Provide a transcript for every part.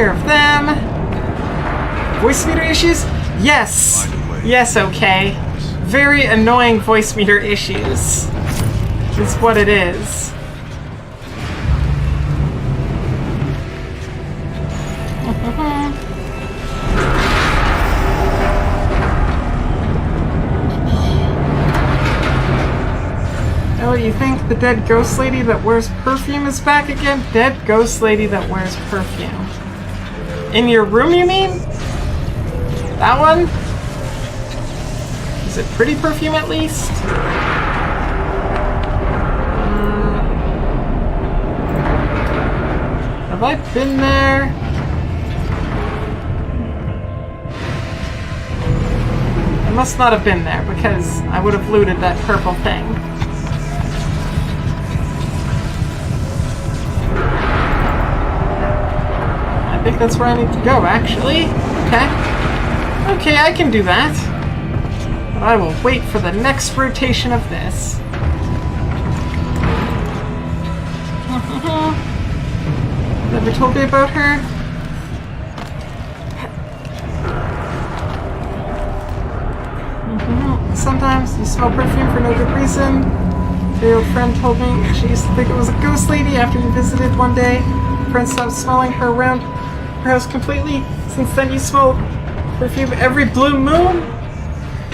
care of them. Voice meter issues? Yes. Yes, okay. Very annoying voice meter issues. Is what it is. Oh, you think the dead ghost lady that wears perfume is back again? Dead ghost lady that wears perfume. In your room, you mean? That one? Is it pretty perfume at least? Have I been there? I must not have been there because I would have looted that purple thing. I think that's where I need to go, actually. Okay. Okay, I can do that. But I will wait for the next rotation of this. Never told me about her? Sometimes you smell perfume for no good reason. Your old friend told me she used to think it was a ghost lady after you visited one day. Your friend stopped smelling her around her house completely. Since then you smell perfume every blue moon?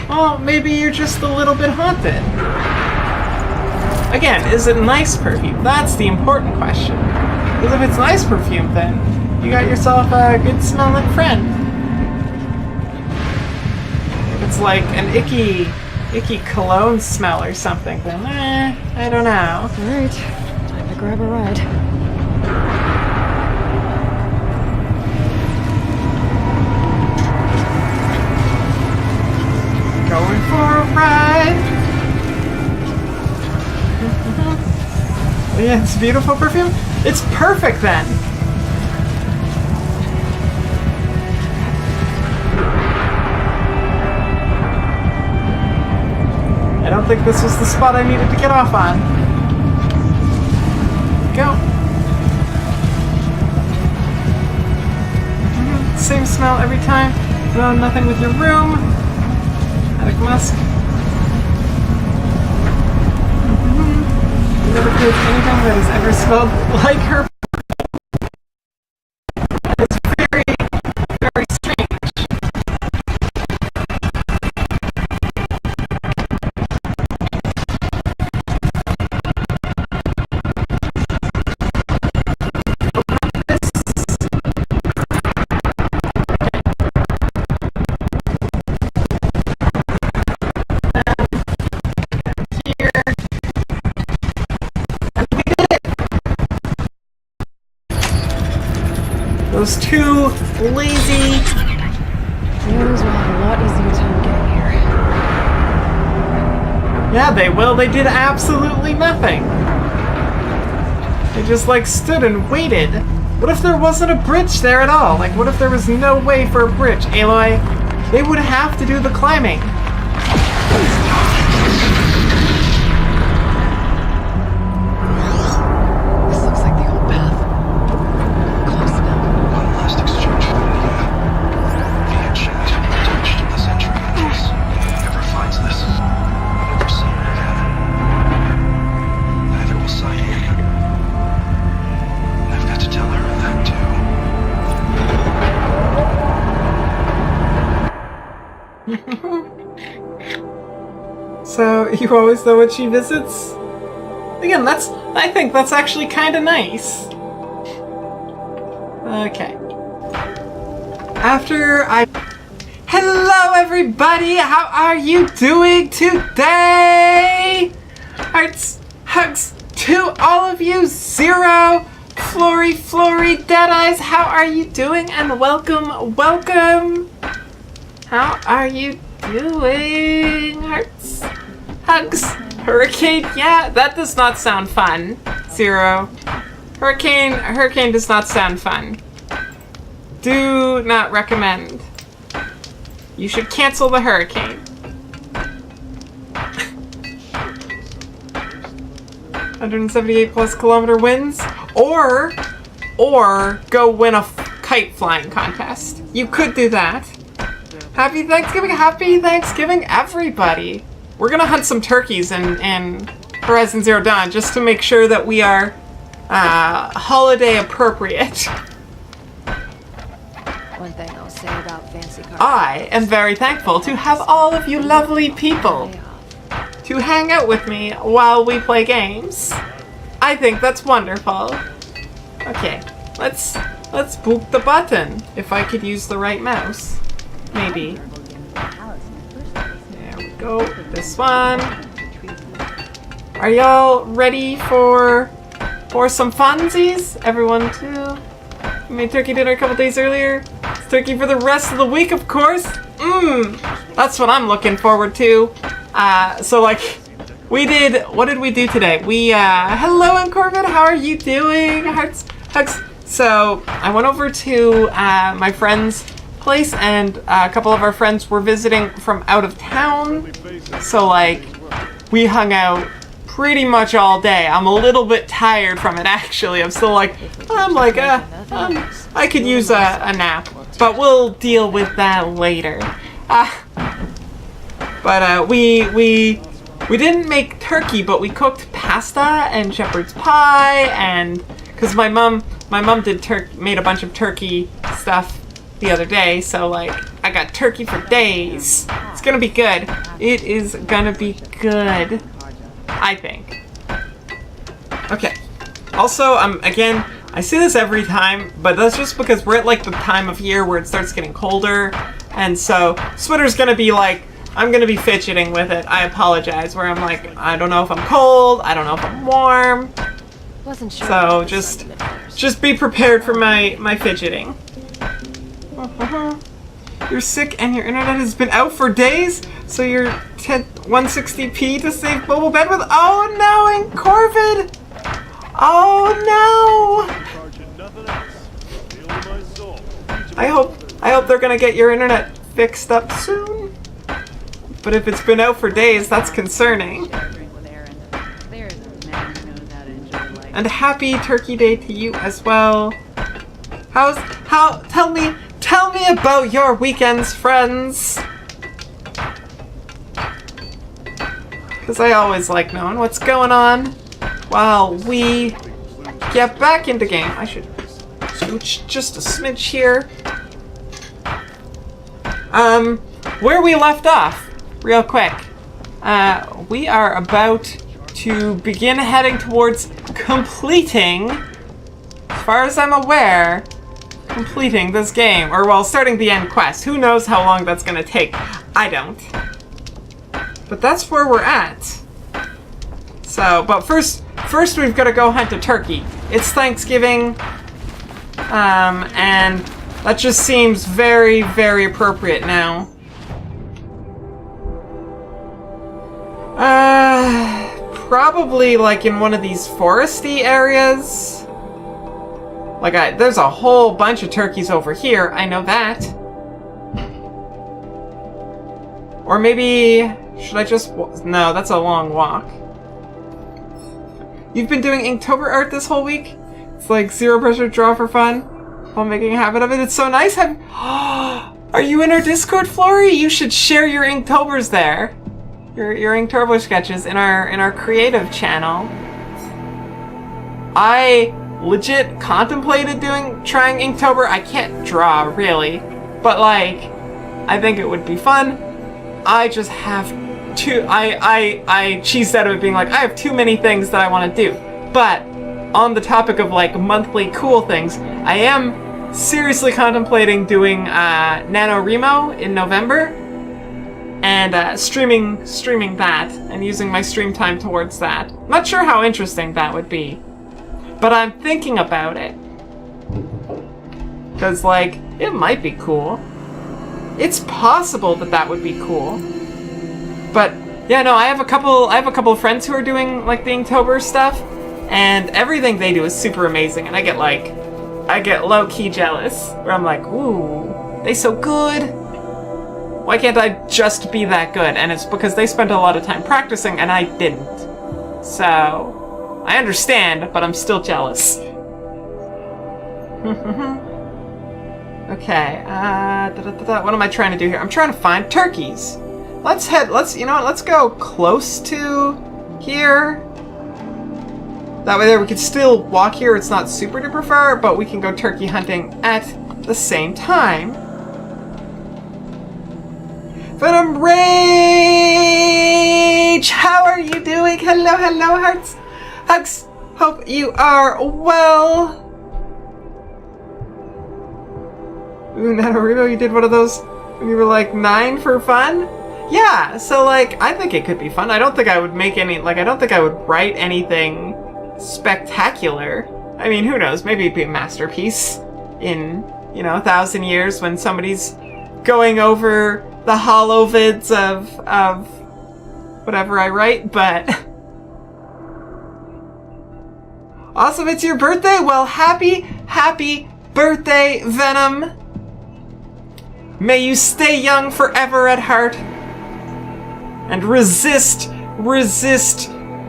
Well, maybe you're just a little bit haunted. Again, is it nice perfume? That's the important question. Because if it's nice perfume, then you got yourself a good smelling friend. If it's like an icky cologne smell or something, then I don't know. Alright, time to grab a ride. Going for a ride. Yeah, it's beautiful perfume. It's perfect then. I don't think this was the spot I needed to get off on. Go. Same smell every time. No, nothing with your room. Attic musk. Never tasted anything that has ever smelled like her. It's very, very strange. Those two lazy... Those will have a lot easier time getting here. Yeah, they will. They did absolutely nothing. They just, like, stood and waited. What if there wasn't a bridge there at all? Like, what if there was no way for a bridge? Aloy, they would have to do the climbing. So, you always know when she visits? Again, I think that's actually kind of nice. Okay. Hello everybody! How are you doing today? Hearts, hugs to all of you! Zero, Flory, Deadeyes, how are you doing? And welcome! How are you doing? Hearts, hugs, Hurricane, yeah, that does not sound fun. Zero. Hurricane does not sound fun. Do not recommend. You should cancel the hurricane. 178 plus kilometer winds, or go win a kite flying contest. You could do that. Happy Thanksgiving, everybody! We're gonna hunt some turkeys in Horizon Zero Dawn just to make sure that we are holiday appropriate. One thing I'll say about fancy cars. I am very thankful to have all of you lovely people to hang out with me while we play games. I think that's wonderful. Okay, let's boop the button. If I could use the right mouse. Maybe. There we go. This one. Are y'all ready for some funsies? Everyone too? We made turkey dinner a couple days earlier. It's turkey for the rest of the week, of course. That's what I'm looking forward to. So like, what did we do today? Hello, M. Corvid, how are you doing? Hugs. So, I went over to my friend's place, and a couple of our friends were visiting from out of town. So like, we hung out pretty much all day. I'm a little bit tired from it, actually. I could use a nap, but we'll deal with that later. But we didn't make turkey, but we cooked pasta and shepherd's pie, and because my mom made a bunch of turkey stuff the other day, so like I got turkey for days. It's gonna be good. It is gonna be good, I think. Okay. Also, again, I say this every time, but that's just because we're at like the time of year where it starts getting colder, and so Switter's gonna be like, I'm gonna be fidgeting with it. I apologize. Where I'm like, I don't know if I'm cold. I don't know if I'm warm. Wasn't sure. So just be prepared for my fidgeting. You're sick and your internet has been out for days, so you're 160p to save mobile bandwidth. Oh no, and Corvid. Oh no. I hope they're gonna get your internet fixed up soon. But if it's been out for days, that's concerning. And happy Turkey Day to you as well. Tell me about your weekends, friends. Because I always like knowing what's going on while we get back into game. I should scooch just a smidge here. Where we left off, real quick. We are about to begin heading towards completing, as far as I'm aware, completing this game. Or, well, starting the end quest. Who knows how long that's gonna take? I don't. But that's where we're at. So, but first we've got to go hunt a turkey. It's Thanksgiving, and that just seems very, very appropriate now. Probably like in one of these foresty areas. Like there's a whole bunch of turkeys over here, I know that. Or maybe, should I just, no, that's a long walk. You've been doing Inktober art this whole week? It's like zero pressure, draw for fun, while making a habit of it. It's so nice. Are you in our Discord, Flory? You should share your Inktobers there. Your Inktober sketches in our creative channel. I legit contemplated trying Inktober. I can't draw, really. But like, I think it would be fun. I just have I cheesed out of it being like, I have too many things that I want to do. But on the topic of like monthly cool things, I am seriously contemplating doing NaNoWriMo in November, and streaming that and using my stream time towards that. Not sure how interesting that would be, but I'm thinking about it. Because like, it might be cool. It's possible that would be cool. But yeah, no, I have a couple of friends who are doing like the Inktober stuff, and everything they do is super amazing, and I get low-key jealous, where I'm like, ooh, they so good. Why can't I just be that good? And it's because they spent a lot of time practicing and I didn't. So I understand, but I'm still jealous. Okay, what am I trying to do here? I'm trying to find turkeys. You know what, let's go close to here. That way there we could still walk here, it's not super duper far, but we can go turkey hunting at the same time. Venom Rage! How are you doing? Hello, hello, hearts. Hugs. Hope you are well. Ooh, Naruto, you did one of those when you were like 9 for fun? Yeah, so like, I think it could be fun. I don't think I would make any, like, I don't think I would write anything spectacular. I mean, who knows? Maybe it'd be a masterpiece in, 1,000 years when somebody's going over the holovids of whatever I write, but... Awesome, it's your birthday? Well, happy birthday, Venom! May you stay young forever at heart. And resist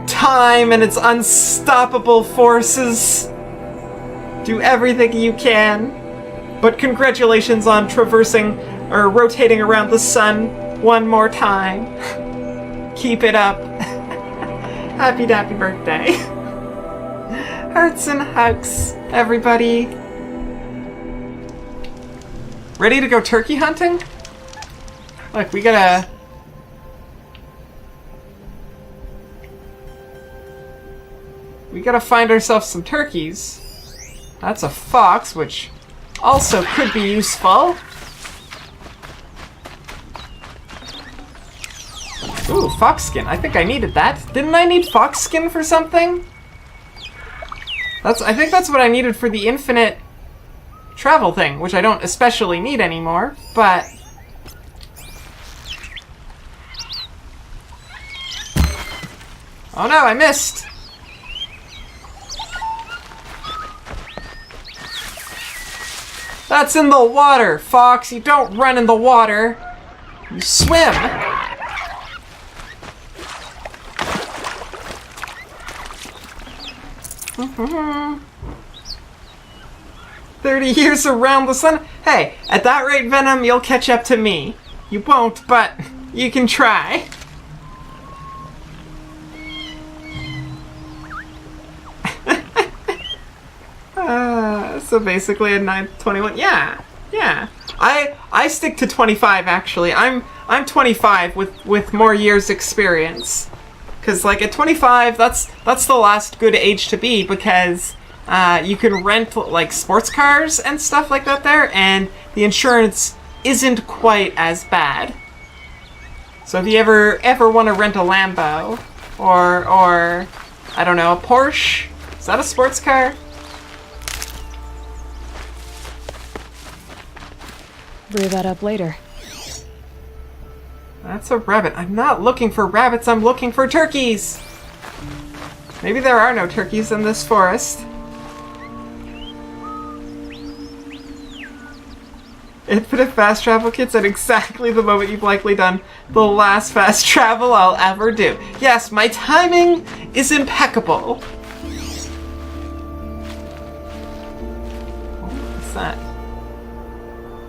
time and its unstoppable forces. Do everything you can. But congratulations on traversing or rotating around the sun one more time. Keep it up. Happy birthday. Hearts and hugs, everybody. Ready to go turkey hunting? Look, we gotta find ourselves some turkeys. That's a fox, which also could be useful. Ooh, fox skin. I think I needed that. Didn't I need fox skin for something? I think that's what I needed for the infinite travel thing, which I don't especially need anymore, but... Oh no, I missed! That's in the water, Fox! You don't run in the water! You swim! 30 years around the sun? Hey, at that rate, Venom, you'll catch up to me. You won't, but you can try. So basically a 9:21. Yeah. I stick to 25 actually. I'm 25 with more years experience. Cause like at 25, that's the last good age to be because you can rent like sports cars and stuff like that there, and the insurance isn't quite as bad. So if you ever want to rent a Lambo or I don't know, a Porsche, is that a sports car? Brew that up later. That's a rabbit. I'm not looking for rabbits, I'm looking for turkeys! Maybe there are no turkeys in this forest. Infinite fast travel kits at exactly the moment you've likely done the last fast travel I'll ever do. Yes, my timing is impeccable. What's that?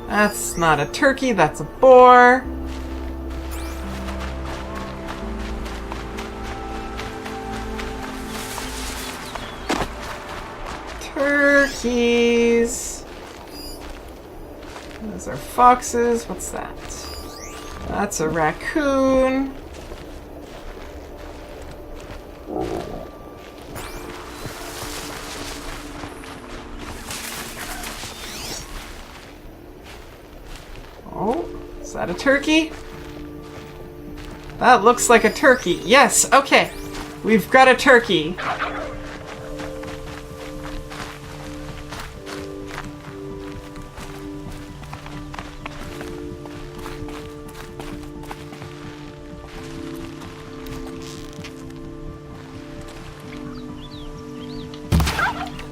That's not a turkey, that's a boar. Turkeys. Those are foxes. What's that? That's a raccoon. Oh, is that a turkey? That looks like a turkey. Yes, okay. We've got a turkey.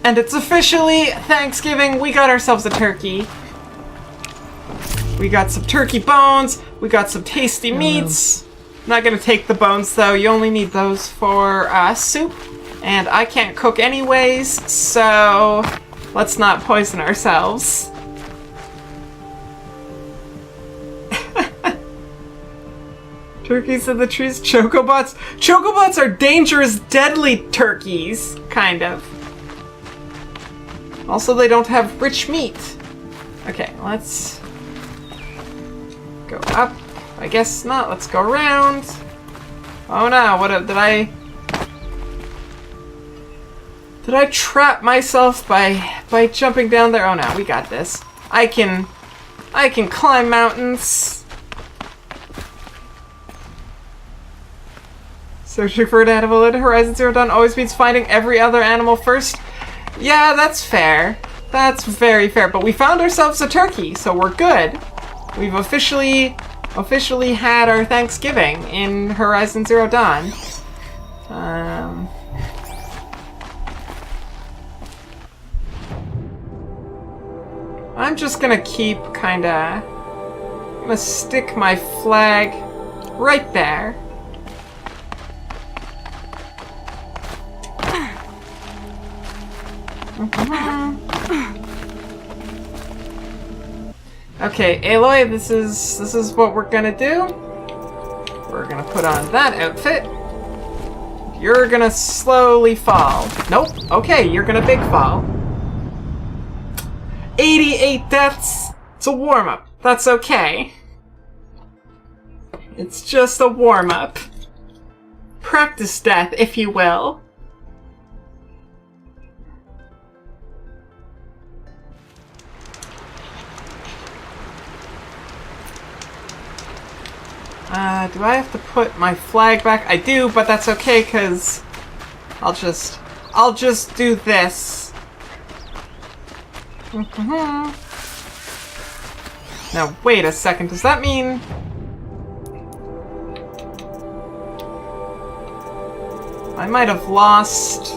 And it's officially Thanksgiving. We got ourselves a turkey. We got some turkey bones. We got some tasty meats. I'm not gonna take the bones though. You only need those for soup. And I can't cook anyways, so let's not poison ourselves. Turkeys in the trees. Chocobots. Chocobots are dangerous, deadly turkeys. Kind of. Also, they don't have rich meat. Okay, let's go up. I guess not. Let's go around. Oh no, did I trap myself by jumping down there? Oh no, we got this. I can climb mountains. Searching for an animal in Horizon Zero Dawn always means finding every other animal first. Yeah, that's fair. That's very fair. But we found ourselves a turkey, so we're good. We've officially had our Thanksgiving in Horizon Zero Dawn. I'm just gonna keep I'm gonna stick my flag right there. Okay, Aloy, this is what we're gonna do. We're gonna put on that outfit. You're gonna slowly fall. Nope. Okay, you're gonna big fall. 88 deaths. It's a warm-up. That's okay. It's just a warm-up. Practice death, if you will. Do I have to put my flag back? I do, but that's okay, because I'll just do this. Now, wait a second. Does that mean... I might have lost...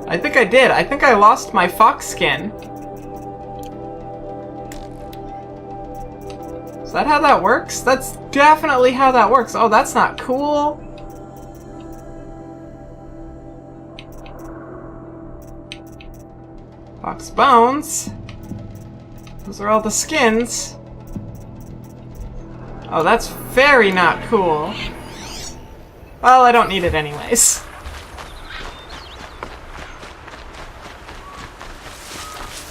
I think I did. I think I lost my fox skin. Is that how that works? That's definitely how that works. Oh, that's not cool. Fox bones. Those are all the skins. Oh, that's very not cool. Well, I don't need it anyways.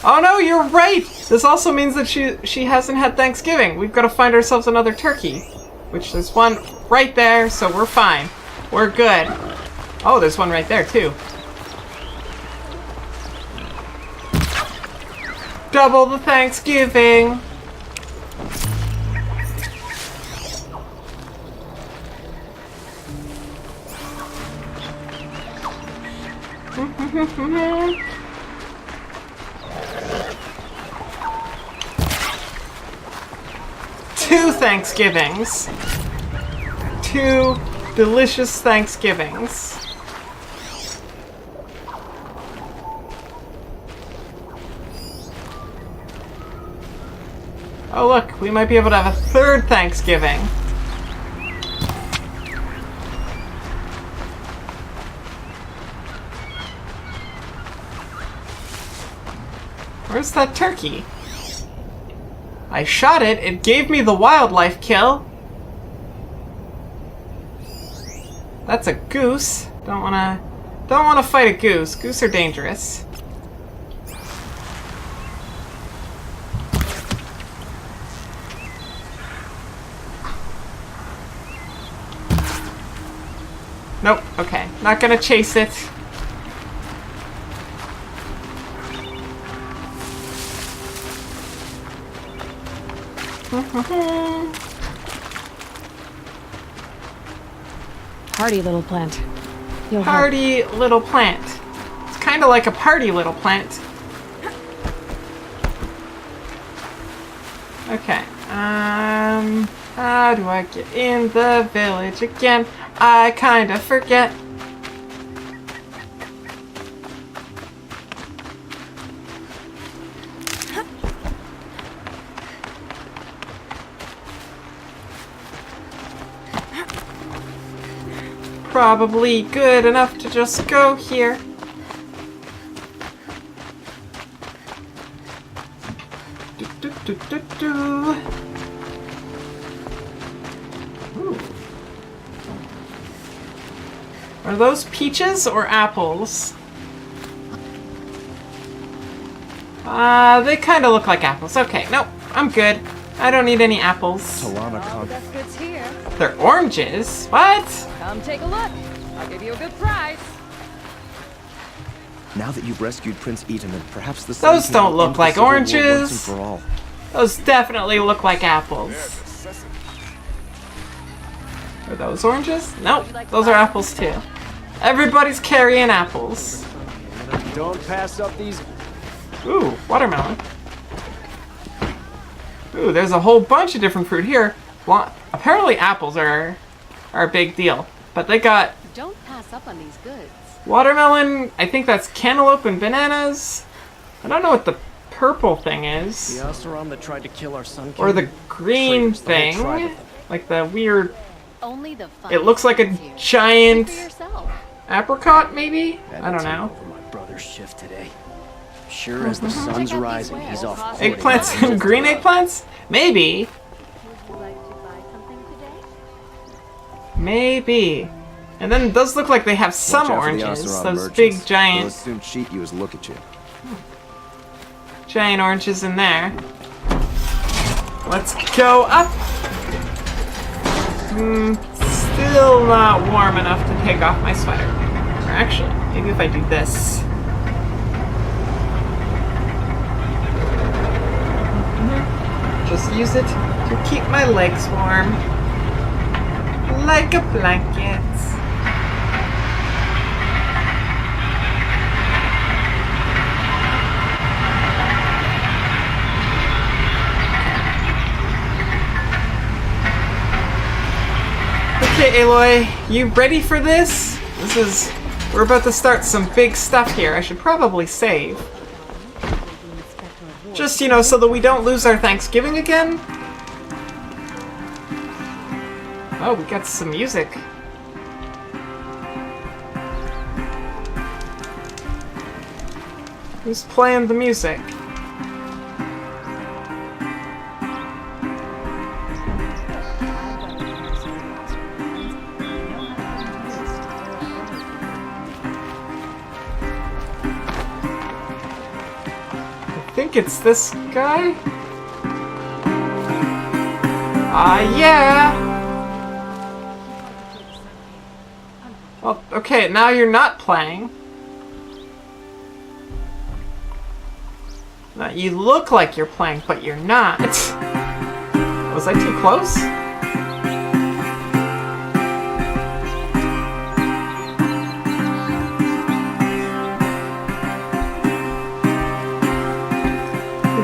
Oh no, you're right! This also means that she hasn't had Thanksgiving. We've got to find ourselves another turkey. Which there's one right there, so we're fine. We're good. Oh, there's one right there, too. Double the Thanksgiving! Two Thanksgivings. Two delicious Thanksgivings. Oh look, we might be able to have a third Thanksgiving. Where's that turkey? I shot it. It gave me the wildlife kill. That's a goose. Don't wanna fight a goose. Goose are dangerous. Nope. Okay. Not gonna chase it. Hardy little plant. Hardy little plant. It's kind of like a party little plant. Okay. How do I get in the village again? I kind of forget. Probably good enough to just go here. Do, do, do, do, do. Ooh. Are those peaches or apples? They kind of look like apples. Okay, nope, I'm good. I don't need any apples. All the best goods here. They're oranges? What? Come take a look. I'll give you a good price. Now that you've rescued Prince Itamen, perhaps the Those Sun don't King look will like end the civil war oranges. once and for all. Those definitely look like apples. Are those oranges? Nope, those are apples too. Everybody's carrying apples. Don't pass up these. Ooh, watermelon. Ooh, there's a whole bunch of different fruit here. Well, apparently apples are a big deal. But they got Don't pass up on these goods. watermelon, I think that's cantaloupe and bananas. I don't know what the purple thing is. The Oseram that tried to kill our Sun King. Or the green Traitors, the whole tribe thing. of them. Like the weird, Only the fun. it looks like a here. giant For yourself. apricot maybe? I don't Take know. over my brother's shift today. Sure as the sun's Check out rising, these he's whales. off. Eggplants and green eggplants? Maybe. Would you like to buy something today? Maybe. And then it does look like they have some oranges. Those big giant They'll soon cheat you as look at you. giant oranges in there. Let's go up. Still not warm enough to take off my sweater. Or actually, maybe if I do this. Just use it to keep my legs warm. Like a blanket. Okay, Aloy, you ready for this? We're about to start some big stuff here. I should probably save. Just, you know, so that we don't lose our Thanksgiving again. Oh, we got some music. Who's playing the music? I think it's this guy. Ah, yeah. Well, okay, now you're not playing. Now, you look like you're playing, but you're not. Was I too close?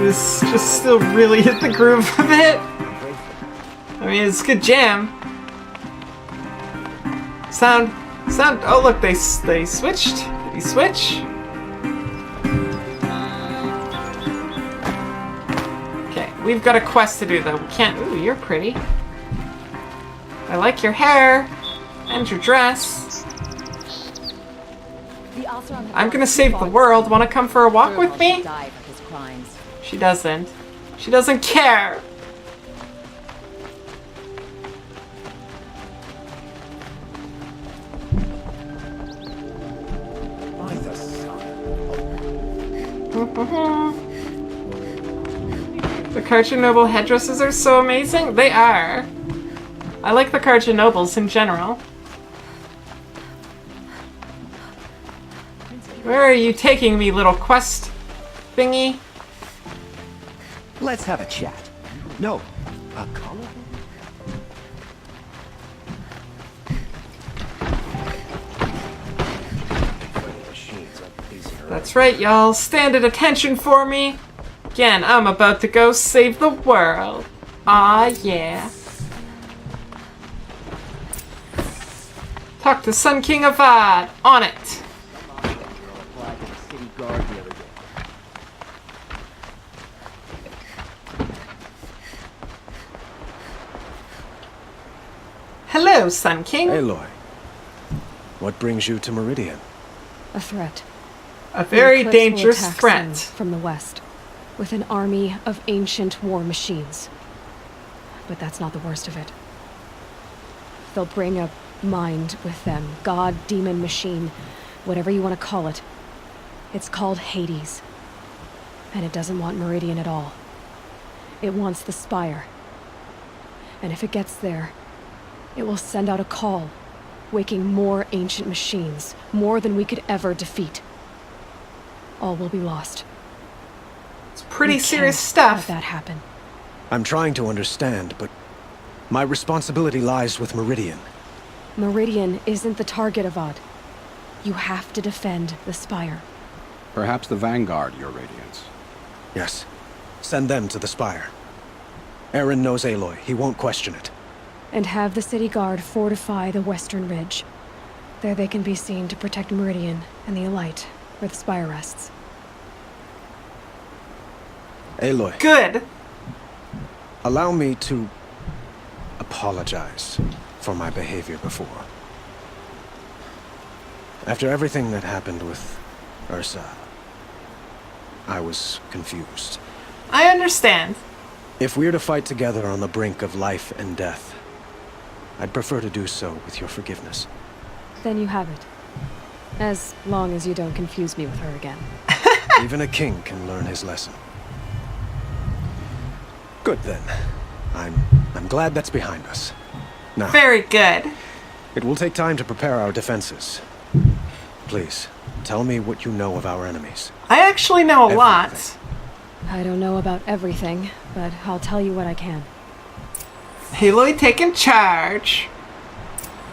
This just still really hit the groove of it. I mean, it's a good jam. Sound. Oh, look, they switched. Did he switch? Okay, we've got a quest to do though. We can't. Ooh, you're pretty. I like your hair and your dress. The Oseram have I'm gonna lost save the fought. world. Want to come for a walk with Durval me? should die for his crimes. She doesn't. She doesn't care. By the sun. The Carja Noble headdresses are so amazing. They are. I like the Carja Nobles in general. Where are you taking me, little quest thingy? Let's have a chat. No, a call. That's right, y'all. Stand at attention for me. Again, I'm about to go save the world. Ah, yeah. Talk to Sun King Avad. On it. City guard the other day. Hello, Sun King. Aloy, what brings you to Meridian? A threat. A very The Eclipse will dangerous attack threat. soon from the west. with an army of ancient war machines. But that's not the worst of it. They'll bring a mind with them. God, demon, machine, whatever you want to call it. It's called Hades. And it doesn't want Meridian at all. It wants the Spire. And if it gets there, it will send out a call, waking more ancient machines, more than we could ever defeat. All will be lost. It's pretty We serious can't stuff. let that happen. I'm trying to understand, but my responsibility lies with Meridian. Meridian isn't the target, Avad. You have to defend the Spire. Perhaps the Vanguard, Your Radiance. Yes. Send them to the Spire. Aaron knows Aloy. He won't question it. And have the City Guard fortify the Western Ridge. There they can be seen to protect Meridian and the Elite, where the Spire rests. Aloy, Good. allow me to apologize for my behavior before. After everything that happened with Ursa, I was confused. I understand. If we're to fight together on the brink of life and death, I'd prefer to do so with your forgiveness. Then you have it. As long as you don't confuse me with her again. Even a king can learn his lesson. Good then. I'm glad that's behind us. Now, Very good. it will take time to prepare our defenses. Please, tell me what you know of our enemies. I actually know a lot. Everything. I don't know about everything, but I'll tell you what I can. Aloy taking charge.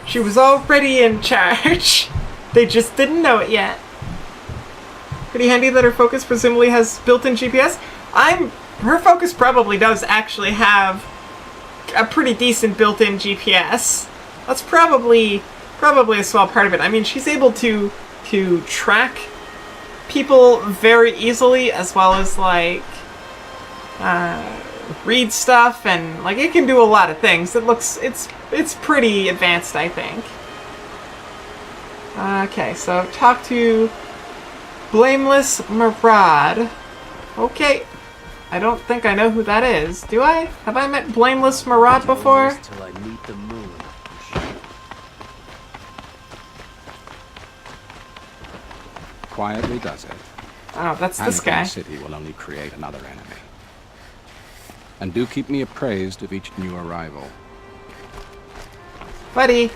She was already in charge. They just didn't know it yet. Pretty handy that her Focus presumably has built-in GPS. Her Focus probably does actually have a pretty decent built-in GPS. That's probably a small part of it. I mean, she's able to track people very easily, as well as like read stuff, and like it can do a lot of things. It's pretty advanced, I think. Okay, so talk to Blameless Marad. Okay, I don't think I know who that is. Do I? Have I met Blameless Marad before? Till I meet the moon. Quietly does it. Oh, that's this Anakin guy. City will only create another enemy. And do keep me appraised of each new arrival. Buddy,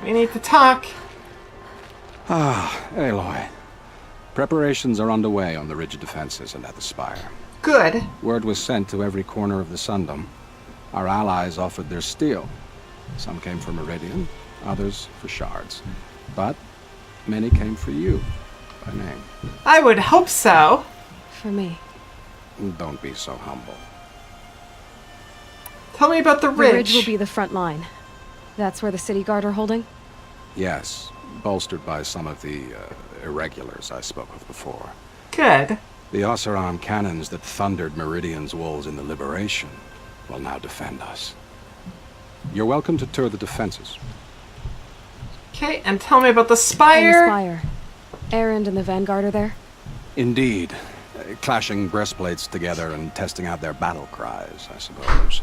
we need to talk. Ah, Aloy. Preparations are underway on the ridge defenses and at the Spire. Good. Word was sent to every corner of the Sundom. Our allies offered their steel. Some came for Meridian, others for shards. But many came for you, by name. I would hope so. For me. Don't be so humble. Tell me about the The ridge. ridge will be the front line. That's where the City Guard are holding? Yes, bolstered by some of the irregulars I spoke of before. Good. The Oseram cannons that thundered Meridian's walls in the Liberation will now defend us. You're welcome to tour the defenses. Okay, and tell me about the And Spire. the Spire. Erend and the Vanguard are there? Indeed. Clashing breastplates together and testing out their battle cries, I suppose.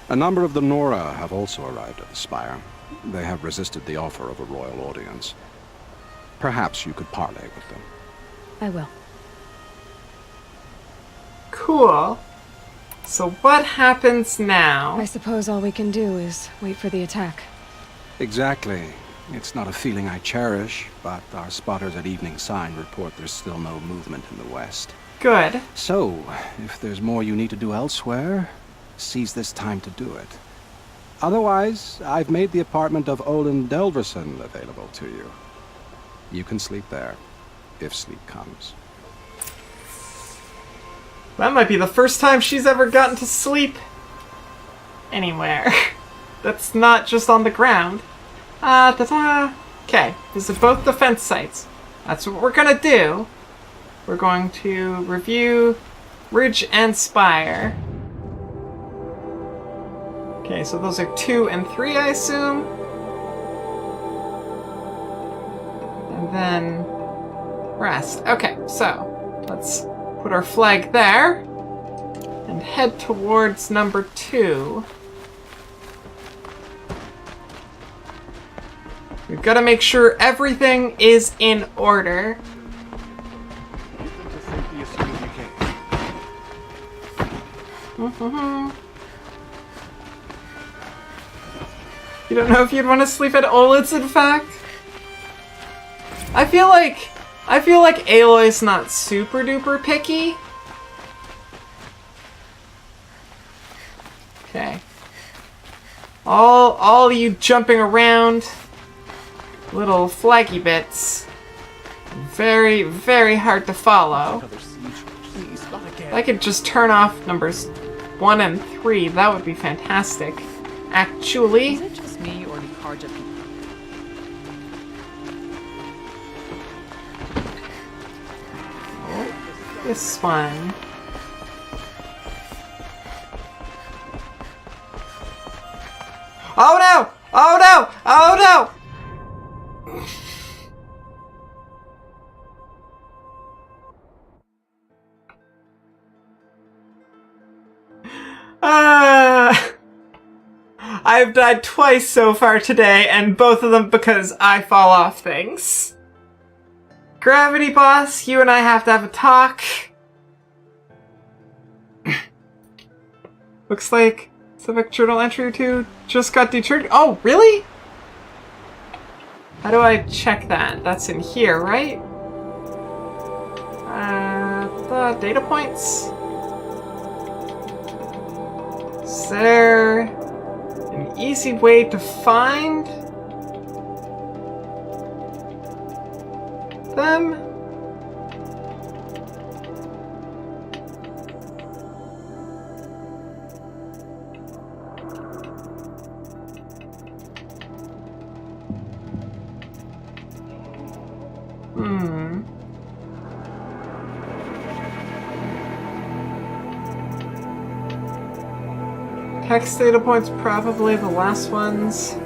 A number of the Nora have also arrived at the Spire. They have resisted the offer of a royal audience. Perhaps you could parley with them. I will. Cool. So what happens now? I suppose all we can do is wait for the attack. Exactly. It's not a feeling I cherish, but our spotters at Evening Sign report there's still no movement in the west. Good. So, if there's more you need to do elsewhere, seize this time to do it. Otherwise, I've made the apartment of Olin Delverson available to you. You can sleep there, if sleep comes. That might be the first time she's ever gotten to sleep anywhere. That's not just on the ground. Okay, visit both defense sites. That's what we're gonna do. We're going to review Ridge and Spire. Okay, so those are 2 and 3, I assume. And then rest. Okay, so let's Put our flag there. And head towards number 2. We've got to make sure everything is in order. You don't know if you'd want to sleep at Oled's, in fact? I feel like Aloy's not super duper picky. Okay. All you jumping around, little flaggy bits. Very, very hard to follow. If I could just turn off numbers 1 and 3, that would be fantastic. Actually. Is it just me, or do Karja people? This one. Oh no! Oh no! Oh no! I've died twice so far today, and both of them because I fall off things. Gravity Boss, you and I have to have a talk. Looks like Civic Journal entry 2 just got deterred. Oh, really? How do I check that? That's in here, right? The data points? Is there an easy way to find them? Text data points, probably the last ones.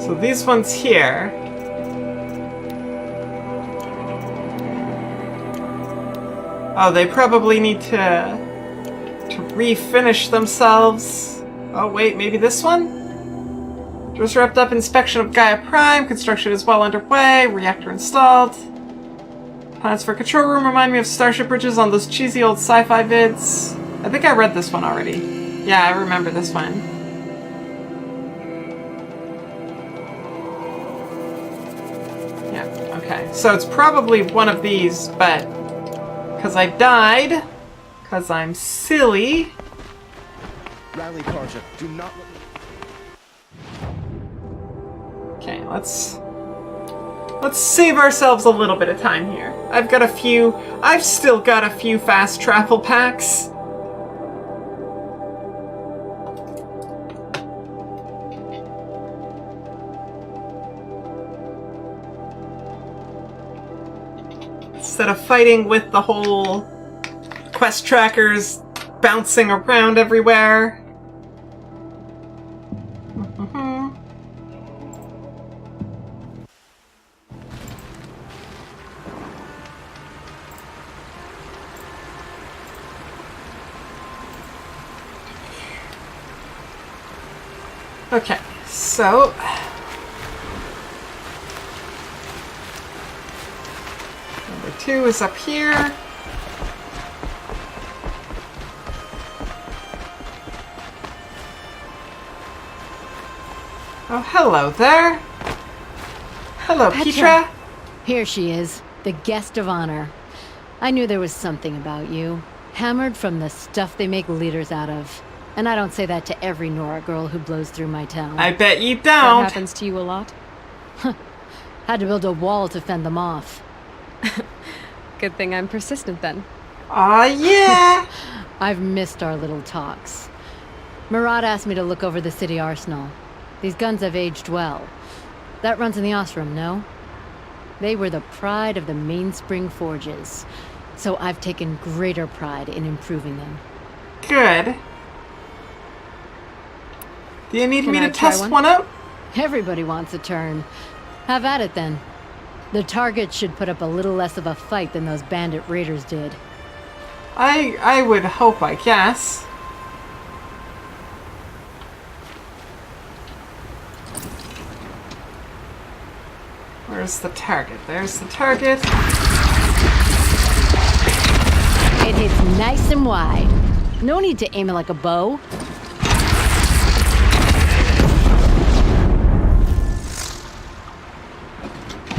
So these ones here. Oh, they probably need to refinish themselves. Oh wait, maybe this one? Just wrapped up inspection of Gaia Prime. Construction is well underway. Reactor installed. Plans for control room remind me of Starship Bridges on those cheesy old sci-fi vids. I think I read this one already. Yeah, I remember this one. Yeah, okay. So it's probably one of these, but because I died, because I'm silly. Rally, Karja. Do not let me... Okay, let's save ourselves a little bit of time here. I've still got a few fast travel packs. Instead of fighting with the whole quest trackers bouncing around everywhere. Okay, so number 2 is up here. Oh, hello there. Hello, Petra. Here she is, the guest of honor. I knew there was something about you. Hammered from the stuff they make leaders out of. And I don't say that to every Nora girl who blows through my town. I bet you don't. That happens to you a lot? Had to build a wall to fend them off. Good thing I'm persistent then. Aw, yeah. I've missed our little talks. Murad asked me to look over the city arsenal. These guns have aged well. That runs in the Osram, no? They were the pride of the Mainspring Forges. So I've taken greater pride in improving them. Good. Do you need me to test one out? Everybody wants a turn. Have at it then. The target should put up a little less of a fight than those bandit raiders did. I would hope, I guess. Where's the target? There's the target. It hits nice and wide. No need to aim it like a bow.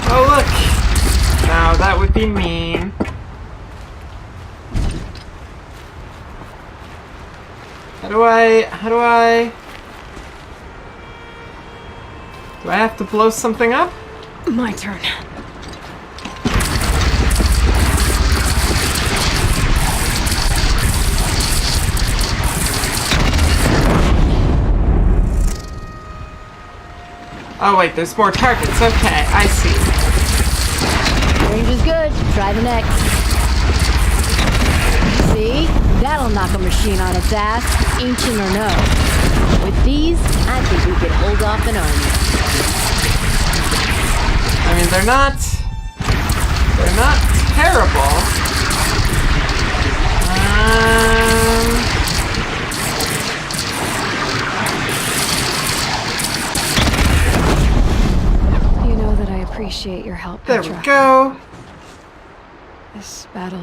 Oh, look! No, that would be mean. How do I... Do I have to blow something up? My turn. Oh wait, there's more targets. Okay, I see. Range is good. Try the next. See? That'll knock a machine on its ass, ancient or no. With these, I think we could hold off an army. I mean, they're not terrible. You know that I appreciate your help, There Petra. we go. This battle,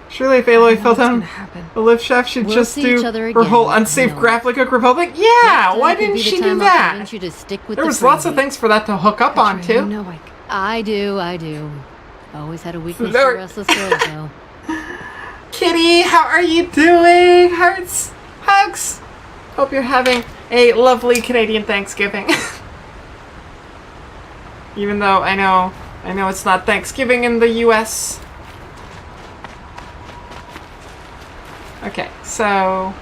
Surely if Aloy fell what's gonna down happen? the lift shaft, she'd We'll just see do each other her whole again, unsafe Aloy. grappling hook Republic. Yeah, Next why time could didn't be the she time do I'll that? convince you to stick with There the was lots of freebie. things for that to hook up on, Petra, too. you know I do. Always had a weakness There- for restless girls, though. Kitty, how are you doing? Hearts, hugs. Hope you're having a lovely Canadian Thanksgiving. Even though I know it's not Thanksgiving in the U.S. Okay, so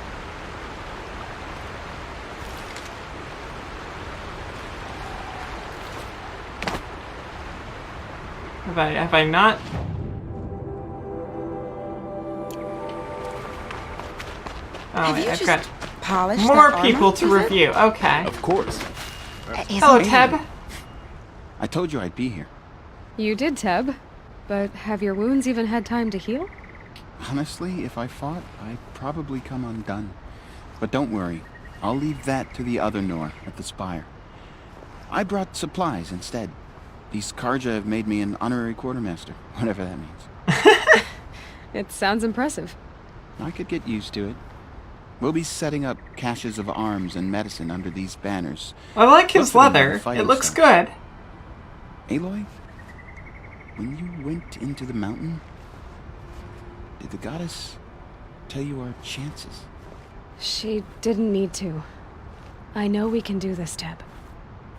have I not? Oh, Have wait, you I've just got polished more that armor, people to is it? review. Okay. Of course. Hello, Teb. I told you I'd be here. You did, Teb. But have your wounds even had time to heal? Honestly, if I fought, I'd probably come undone. But don't worry. I'll leave that to the other Nor at the Spire. I brought supplies instead. These Karja have made me an honorary quartermaster, whatever that means. It sounds impressive. I could get used to it. We'll be setting up caches of arms and medicine under these banners. I like his Most of them have leather. fighting It looks styles. good. Aloy, when you went into the mountain, did the goddess tell you our chances? She didn't need to. I know we can do this, Teb.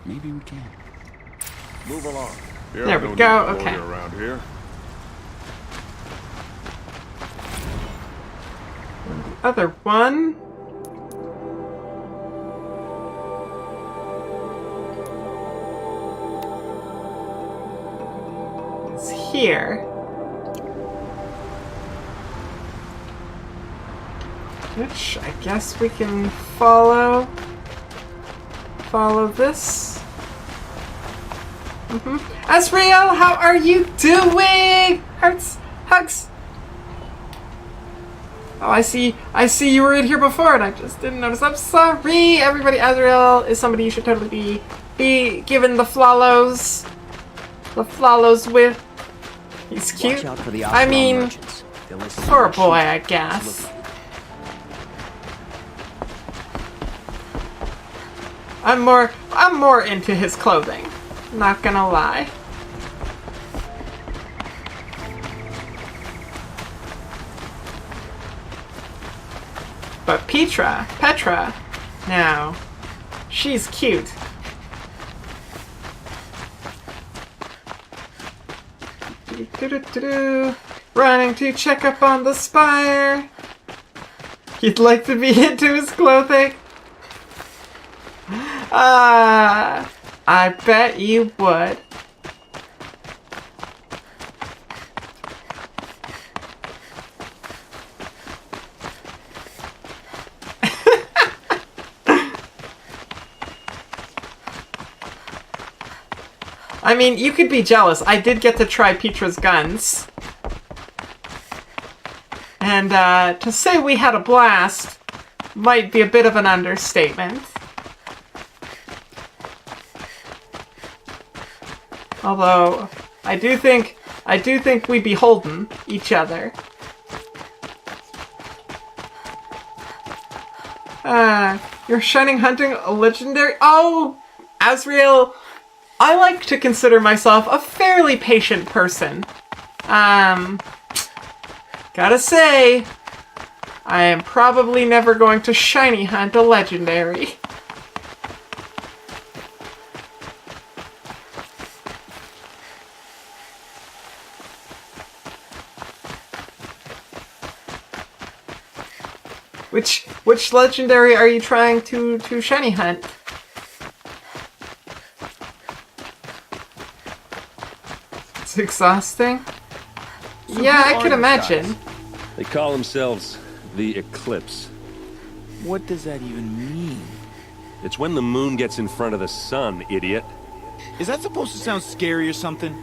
Maybe we can. Move along. There we go, okay. Around here. Other one. Is here. Which I guess we can follow. Follow this. Asriel, how are you doing? Hearts, hugs. Oh, I see you were in here before and I just didn't notice. I'm sorry, everybody. Azrael is somebody you should totally be given the flawlows. The flawlows with. He's cute. Watch out for the I Osram mean, merchants. They'll listen for a to boy, machines. I guess. I'm more into his clothing. Not gonna lie. But Petra, now, she's cute. Do-do-do-do-do. Running to check up on the Spire. He'd like to be into his clothing. I bet you would. I mean, you could be jealous. I did get to try Petra's guns. And to say we had a blast might be a bit of an understatement. Although, I do think we beholden each other. You're shining hunting a legendary? Oh, Azrael, I like to consider myself a fairly patient person. Gotta say, I am probably never going to shiny hunt a legendary. Which legendary are you trying to shiny hunt? It's exhausting. Yeah, I can imagine. They call themselves the Eclipse. What does that even mean? It's when the moon gets in front of the sun, idiot. Is that supposed to sound scary or something?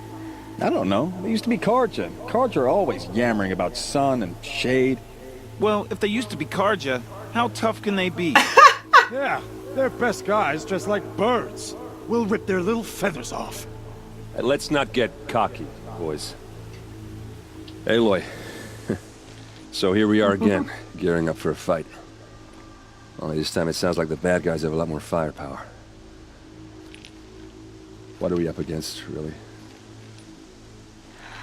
I don't know. They used to be Karja. Karja are always yammering about sun and shade. Well, if they used to be Karja, how tough can they be? Yeah, they're best guys dressed like birds. We'll rip their little feathers off. Let's not get cocky, boys. Aloy. So here we are again, gearing up for a fight. Only this time it sounds like the bad guys have a lot more firepower. What are we up against, really?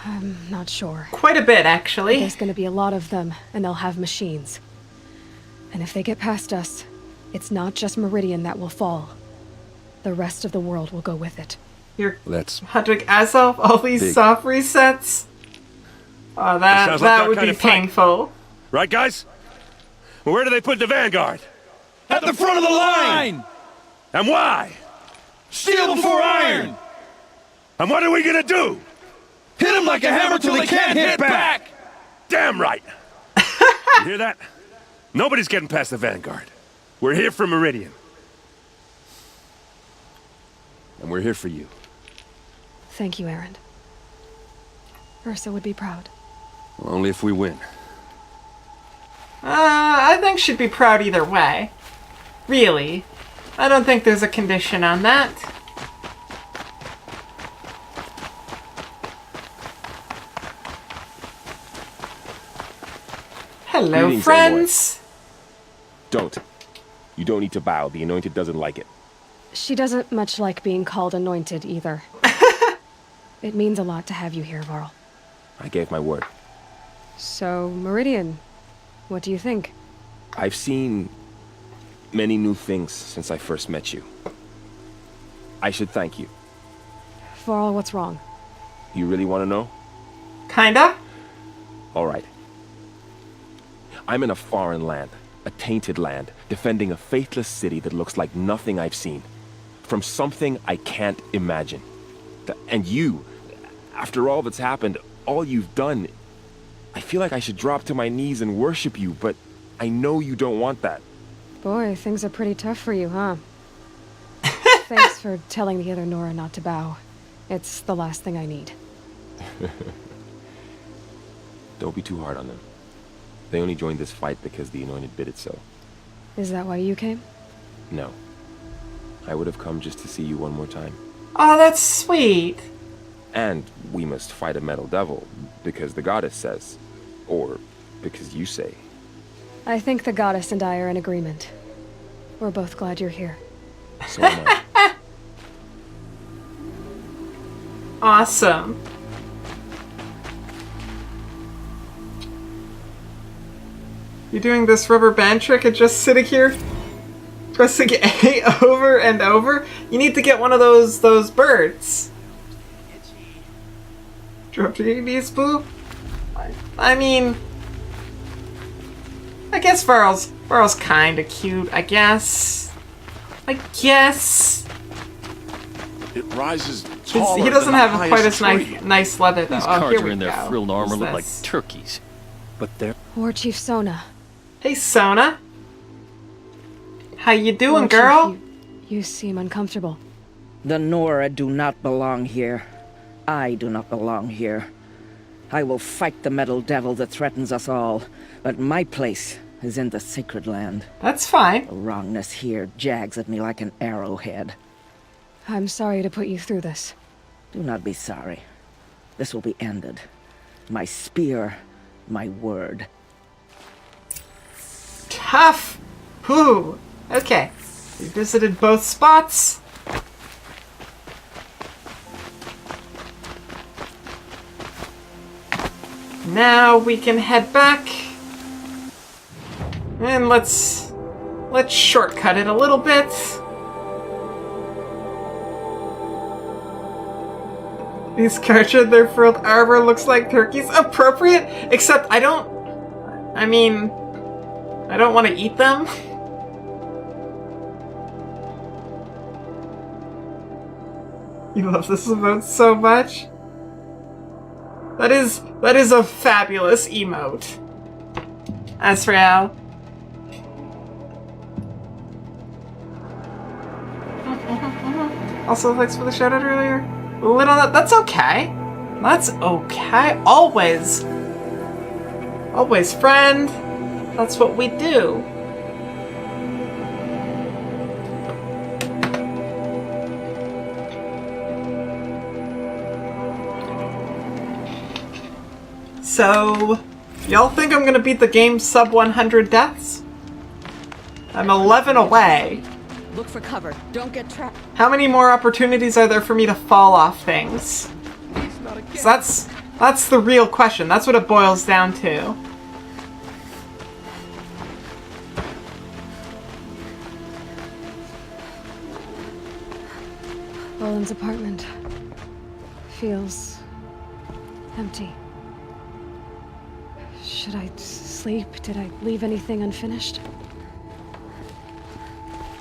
I'm not sure. Quite a bit, actually. There's gonna be a lot of them, and they'll have machines. And if they get past us, it's not just Meridian that will fall. The rest of the world will go with it. You're Let's hunting Azov, all these big. soft resets? Oh, Sounds like that would kind be of fight. painful. Right, guys? Well, where do they put the Vanguard? At the front of the line! And why? Steel before iron! And what are we gonna do? Hit them like a hammer till they can't hit back! Damn right! You hear that? Nobody's getting past the Vanguard. We're here for Meridian. And we're here for you. Thank you, Aaron. Ursa would be proud. Well, only if we win. I think she'd be proud either way. Really. I don't think there's a condition on that. Hello, Greetings, friends. Don't. You don't need to bow. The Anointed doesn't like it. She doesn't much like being called anointed either. It means a lot to have you here, Varl. I gave my word. So, Meridian, what do you think? I've seen many new things since I first met you. I should thank you. Varl, what's wrong? You really want to know? Kinda. All right. I'm in a foreign land, a tainted land, defending a faithless city that looks like nothing I've seen. From something I can't imagine. And you, after all that's happened, all you've done, I feel like I should drop to my knees and worship you, but I know you don't want that. Boy, things are pretty tough for you, huh? Thanks for telling the other Nora not to bow. It's the last thing I need. Don't be too hard on them. They only joined this fight because the Anointed bid it so. Is that why you came? No. I would have come just to see you one more time. Oh, that's sweet. And we must fight a metal devil, because the goddess says. Or because you say. I think the goddess and I are in agreement. We're both glad you're here. So am I. Awesome. You're doing this rubber band trick and just sitting here pressing A over and over? You need to get one of those birds. Drop to your knees, boo. I mean, I guess Varl's kinda cute, I guess. It rises He doesn't have quite as nice leather though. These Oh, cards here are we in their go. frilled armor Who's look like this? turkeys. But they're... War Chief Sona. Hey, Sona. How you doing, War Chief, girl? You seem uncomfortable. The Nora do not belong here. I do not belong here. I will fight the metal devil that threatens us all, but my place is in the sacred land. That's fine. The wrongness here jags at me like an arrowhead. I'm sorry to put you through this. Do not be sorry. This will be ended. My spear, my word. Tough! Whew. Okay. We visited both spots. Now we can head back. And let's shortcut it a little bit. These Karja, their frilled armor looks like turkeys. Appropriate, except I don't want to eat them. You love this emote so much. That is a fabulous emote. Asriel. Also, thanks for the shout out earlier. Little, that's okay. That's okay. Always. Always, friend. That's what we do. So, y'all think I'm gonna beat the game sub 100 deaths? I'm 11 away. Look for cover. Don't get trapped. How many more opportunities are there for me to fall off things? 'Cause that's the real question. That's what it boils down to. Boland's apartment feels empty. Should I sleep? Did I leave anything unfinished?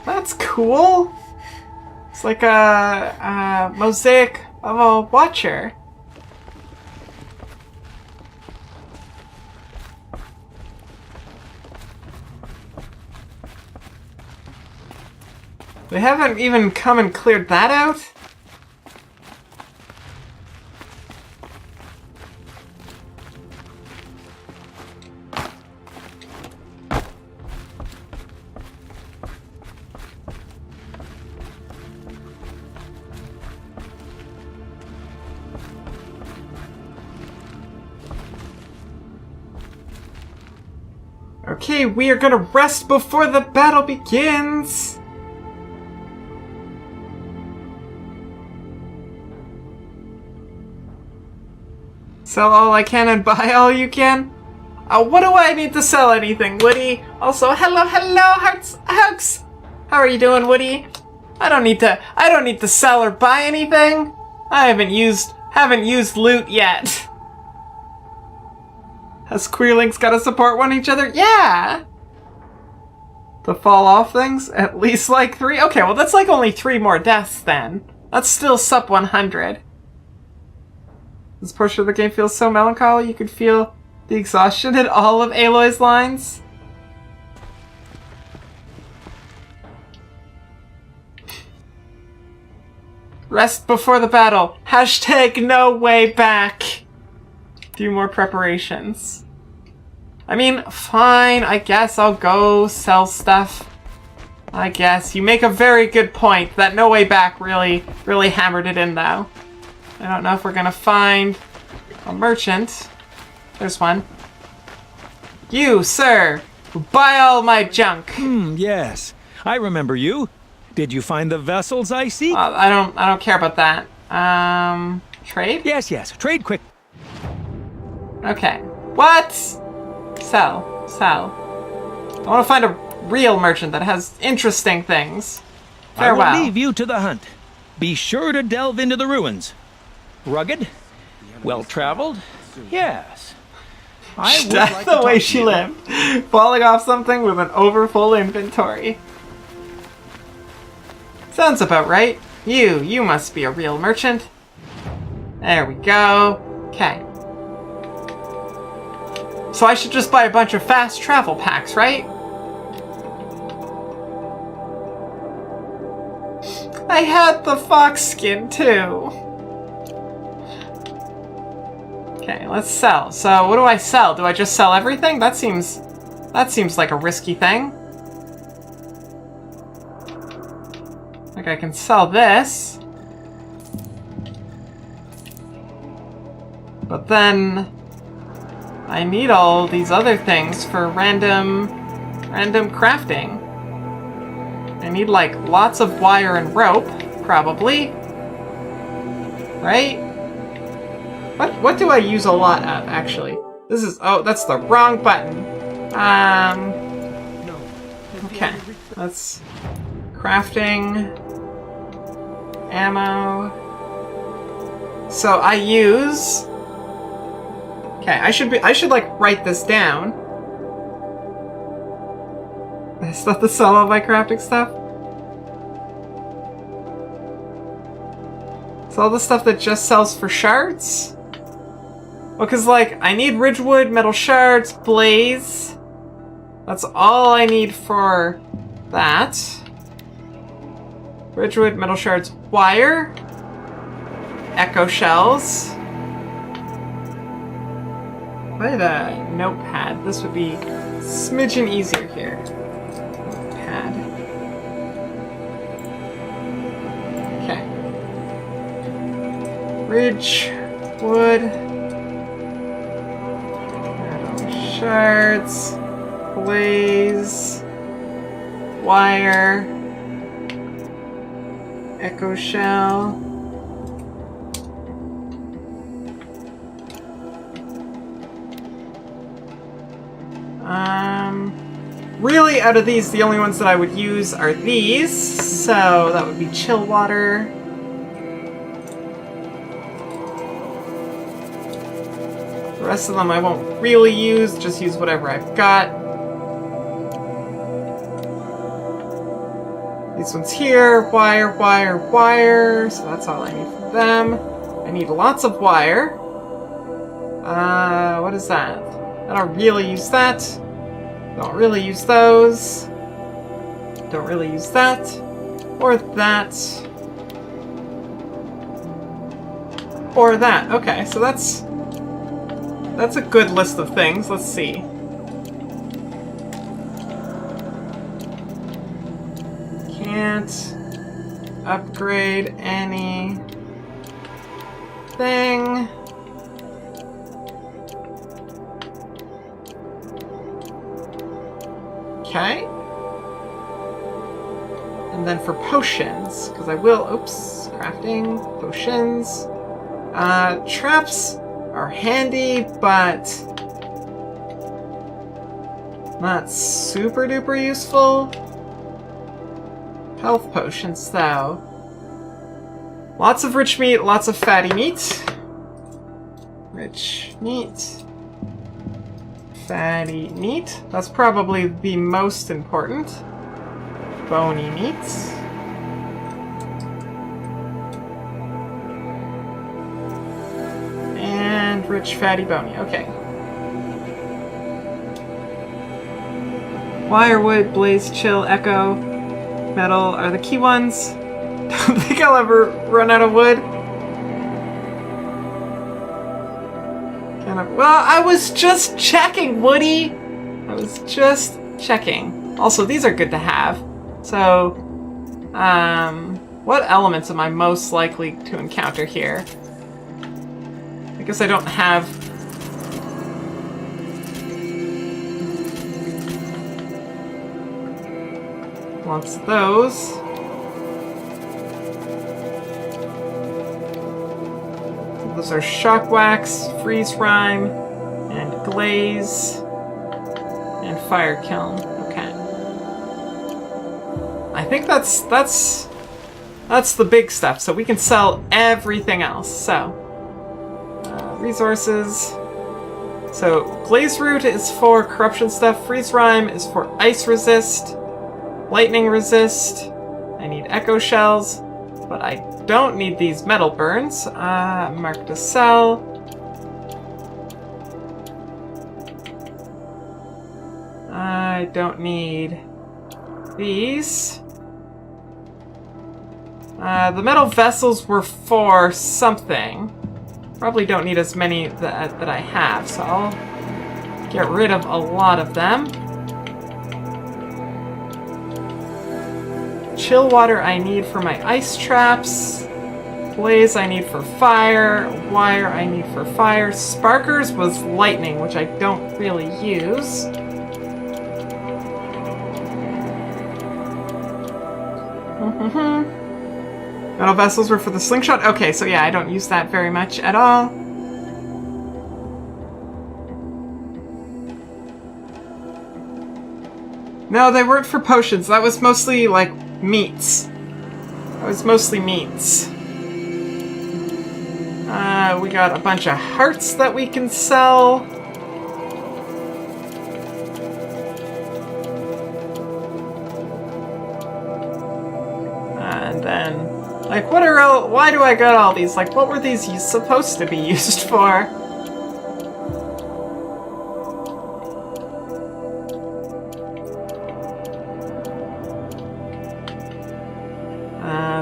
That's cool. It's like a mosaic of a watcher. They haven't even come and cleared that out? Okay, we are gonna rest before the battle begins! Sell all I can and buy all you can? What do I need to sell anything, Woody? Also, hello, hearts, hugs! How are you doing, Woody? I don't need to sell or buy anything. I haven't used loot yet. Has Queerlings gotta support one each other? Yeah! To fall off things? At least like 3? Okay, well that's like only 3 more deaths then. That's still sub 100. This portion of the game feels so melancholy, you could feel the exhaustion in all of Aloy's lines. Rest before the battle. Hashtag no way back. Do more preparations. I mean, fine, I guess I'll go sell stuff. I guess. You make a very good point. That no way back really hammered it in, though. I don't know if we're gonna find a merchant. There's one. You, sir, who buy all my junk. Yes. I remember you. Did you find the vessels I seek? I don't care about that. Trade? Yes. Trade quick. Okay. What? Sell. I want to find a real merchant that has interesting things. Farewell. I will leave you to the hunt. Be sure to delve into the ruins. Rugged? Well-traveled? Yes. That's the way she lived. Falling off something with an overfull inventory. Sounds about right. You must be a real merchant. There we go. Okay. So I should just buy a bunch of fast travel packs, right? I had the fox skin too. Okay, let's sell. So what do I sell? Do I just sell everything? That seems like a risky thing. Like I can sell this. But then I need all these other things for random crafting. I need like lots of wire and rope, probably. Right? What do I use a lot of, actually? This is, oh, that's the wrong button. Okay, let's crafting, ammo. So I use, okay, I should like write this down. Is that the sell of my crafting stuff? It's all the stuff that just sells for shards? Well, because, like, I need Ridgewood, metal shards, blaze. That's all I need for that. Ridgewood, metal shards, wire. Echo shells. If I had a notepad, this would be a smidgen easier here. Notepad. Okay. Ridgewood. Shards, blaze, wire, echo shell. Really, out of these, the only ones that I would use are these. So that would be chill water. The rest of them I won't really use, just use whatever I've got. These ones here, wire, wire, wire, so that's all I need for them. I need lots of wire. What is that? I don't really use that. Don't really use those. Don't really use that. Or that. Or that. Okay, so that's a good list of things. Let's see. Can't upgrade anything. Okay. And then for potions, because I will, oops, crafting, potions. Traps are handy, but not super duper useful. Health potions, though. Lots of rich meat, lots of fatty meat. Rich meat. Fatty meat. That's probably the most important. Bony meats. And rich, fatty, bony. Okay. Wirewood, blaze, chill, echo, metal are the key ones. Don't think I'll ever run out of wood. Well, I was just checking, Woody. I was just checking. Also, these are good to have. So, what elements am I most likely to encounter here? I guess I don't have... lots of those. Those are shock wax, freeze rime, and glaze, and fire kiln. Okay. I think that's the big stuff. So we can sell everything else. So resources. So glaze root is for corruption stuff. Freeze rime is for ice resist, lightning resist. I need echo shells, but I don't need these metal burns. Mark to sell. I don't need these. The metal vessels were for something. Probably don't need as many that I have, so I'll get rid of a lot of them. Chill water I need for my ice traps. Blaze I need for fire. Wire I need for fire. Sparkers was lightning, which I don't really use. Metal vessels were for the slingshot? Okay, so yeah, I don't use that very much at all. No, they weren't for potions. That was mostly, like, meats. That was mostly meats. We got a bunch of hearts that we can sell. And then, like, what are all, why do I got all these? Like, what were these supposed to be used for?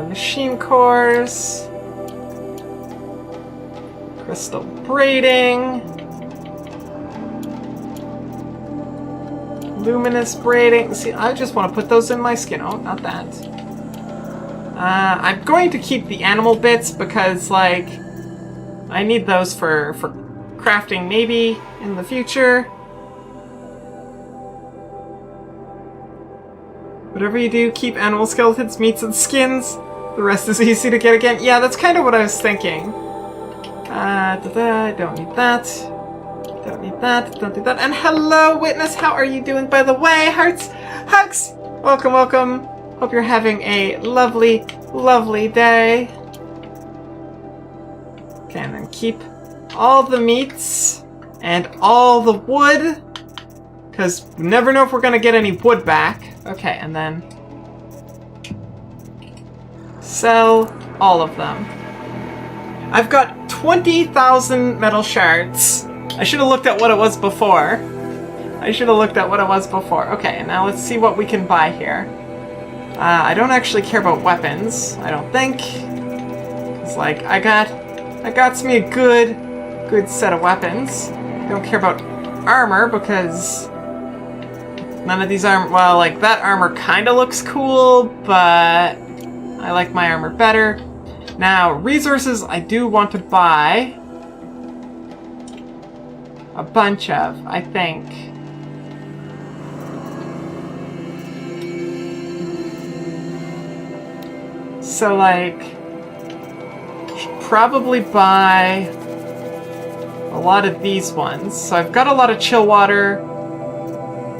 Machine cores. Crystal braiding. Luminous braiding. See, I just want to put those in my skin. Oh, not that. I'm going to keep the animal bits because, like, I need those for crafting maybe in the future. Whatever you do, keep animal skeletons, meats, and skins. The rest is easy to get again. Yeah, that's kind of what I was thinking. Don't need that. Don't need that. Don't need that. And hello, Witness. How are you doing, by the way? Hearts, hugs. Welcome, welcome. Hope you're having a lovely, lovely day. Okay, and then keep all the meats and all the wood. Because we never know if we're going to get any wood back. Okay, and then sell all of them. I've got 20,000 metal shards. I should have looked at what it was before. Okay, and now let's see what we can buy here. I don't actually care about weapons, I don't think. It's like, I got me a good set of weapons. I don't care about armor because none of these armor, well, like, that armor kind of looks cool, but I like my armor better. Now, resources I do want to buy a bunch of, I think. So, like, should probably buy a lot of these ones. So I've got a lot of chill water.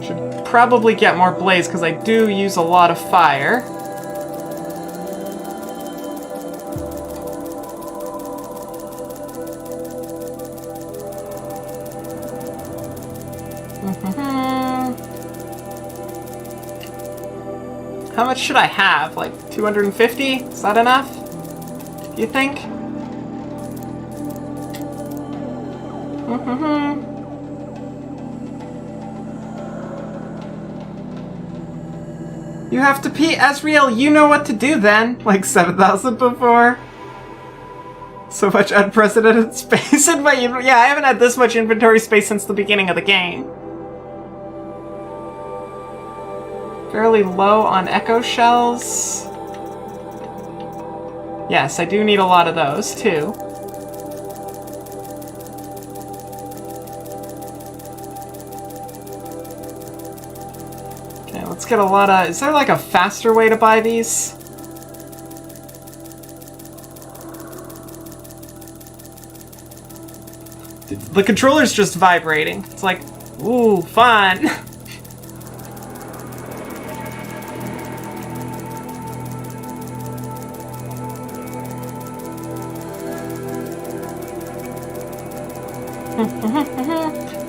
Should probably get more blaze because I do use a lot of fire. How much should I have? Like 250? Is that enough? Do you think? You have to pee, Ezreal, you know what to do then. Like 7,000 before. So much unprecedented space in my inventory. Yeah, I haven't had this much inventory space since the beginning of the game. Fairly low on echo shells. Yes, I do need a lot of those too. Okay, let's get a lot of... Is there like a faster way to buy these? The controller's just vibrating. It's like, ooh, fun!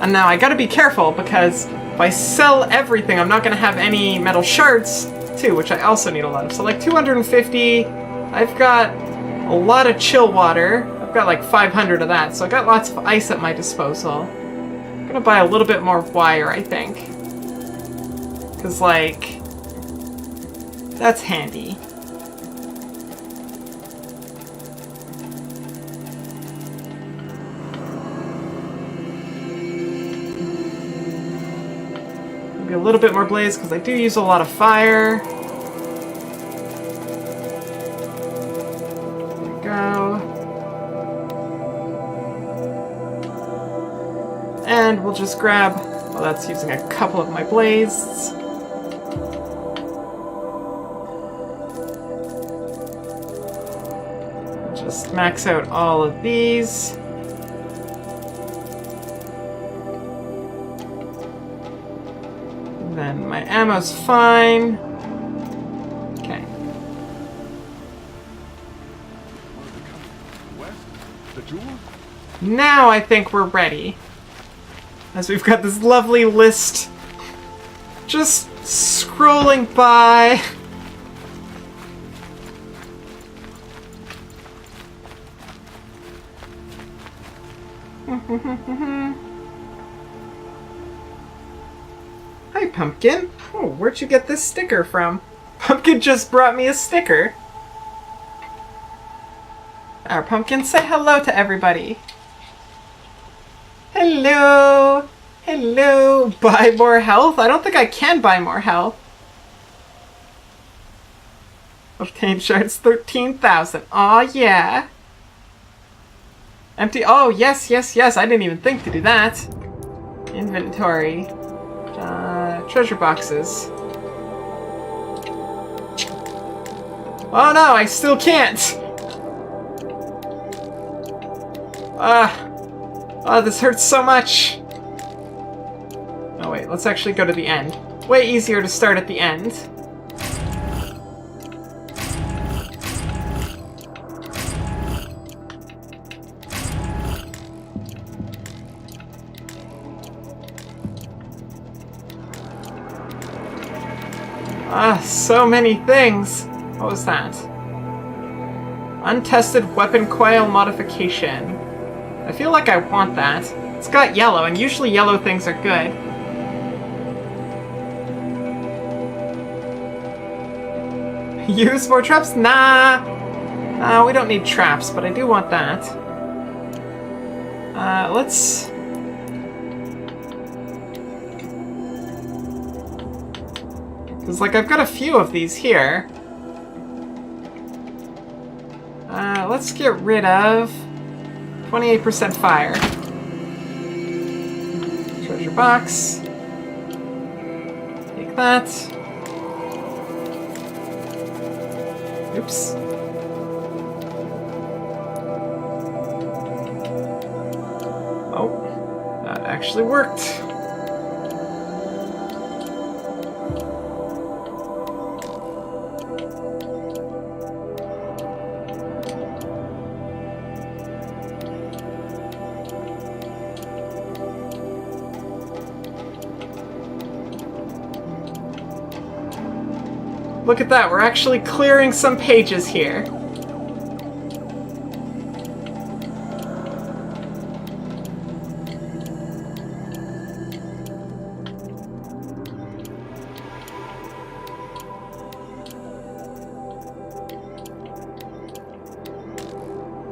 And now I gotta be careful because if I sell everything, I'm not gonna have any metal shards too, which I also need a lot of. So like 250, I've got a lot of chill water. I've got like 500 of that, so I got lots of ice at my disposal. I'm gonna buy a little bit more wire, I think. Because, like, that's handy. Maybe a little bit more blaze, because I do use a lot of fire. There we go. And we'll just grab... Well, that's using a couple of my blazes. Just max out all of these. And then my ammo's fine. Okay. Now I think we're ready. As we've got this lovely list just scrolling by. Hi, Pumpkin. Oh, where'd you get this sticker from? Pumpkin just brought me a sticker. Our Pumpkin, say hello to everybody. Hello! Hello! Buy more health? I don't think I can buy more health. Obtain shards 13,000. Aw, yeah. Empty. Oh, yes, yes, yes. I didn't even think to do that. Inventory. Treasure boxes. Oh no, I still can't! Oh, this hurts so much. Oh wait, let's actually go to the end. Way easier to start at the end. So many things. What was that? Untested weapon coil modification. I feel like I want that. It's got yellow, and usually yellow things are good. Use more traps? Nah! We don't need traps, but I do want that. Let's... Because, like, I've got a few of these here. Let's get rid of 28% fire. Treasure box. Take that. Oops. Oh, that actually worked. Look at that, we're actually clearing some pages here.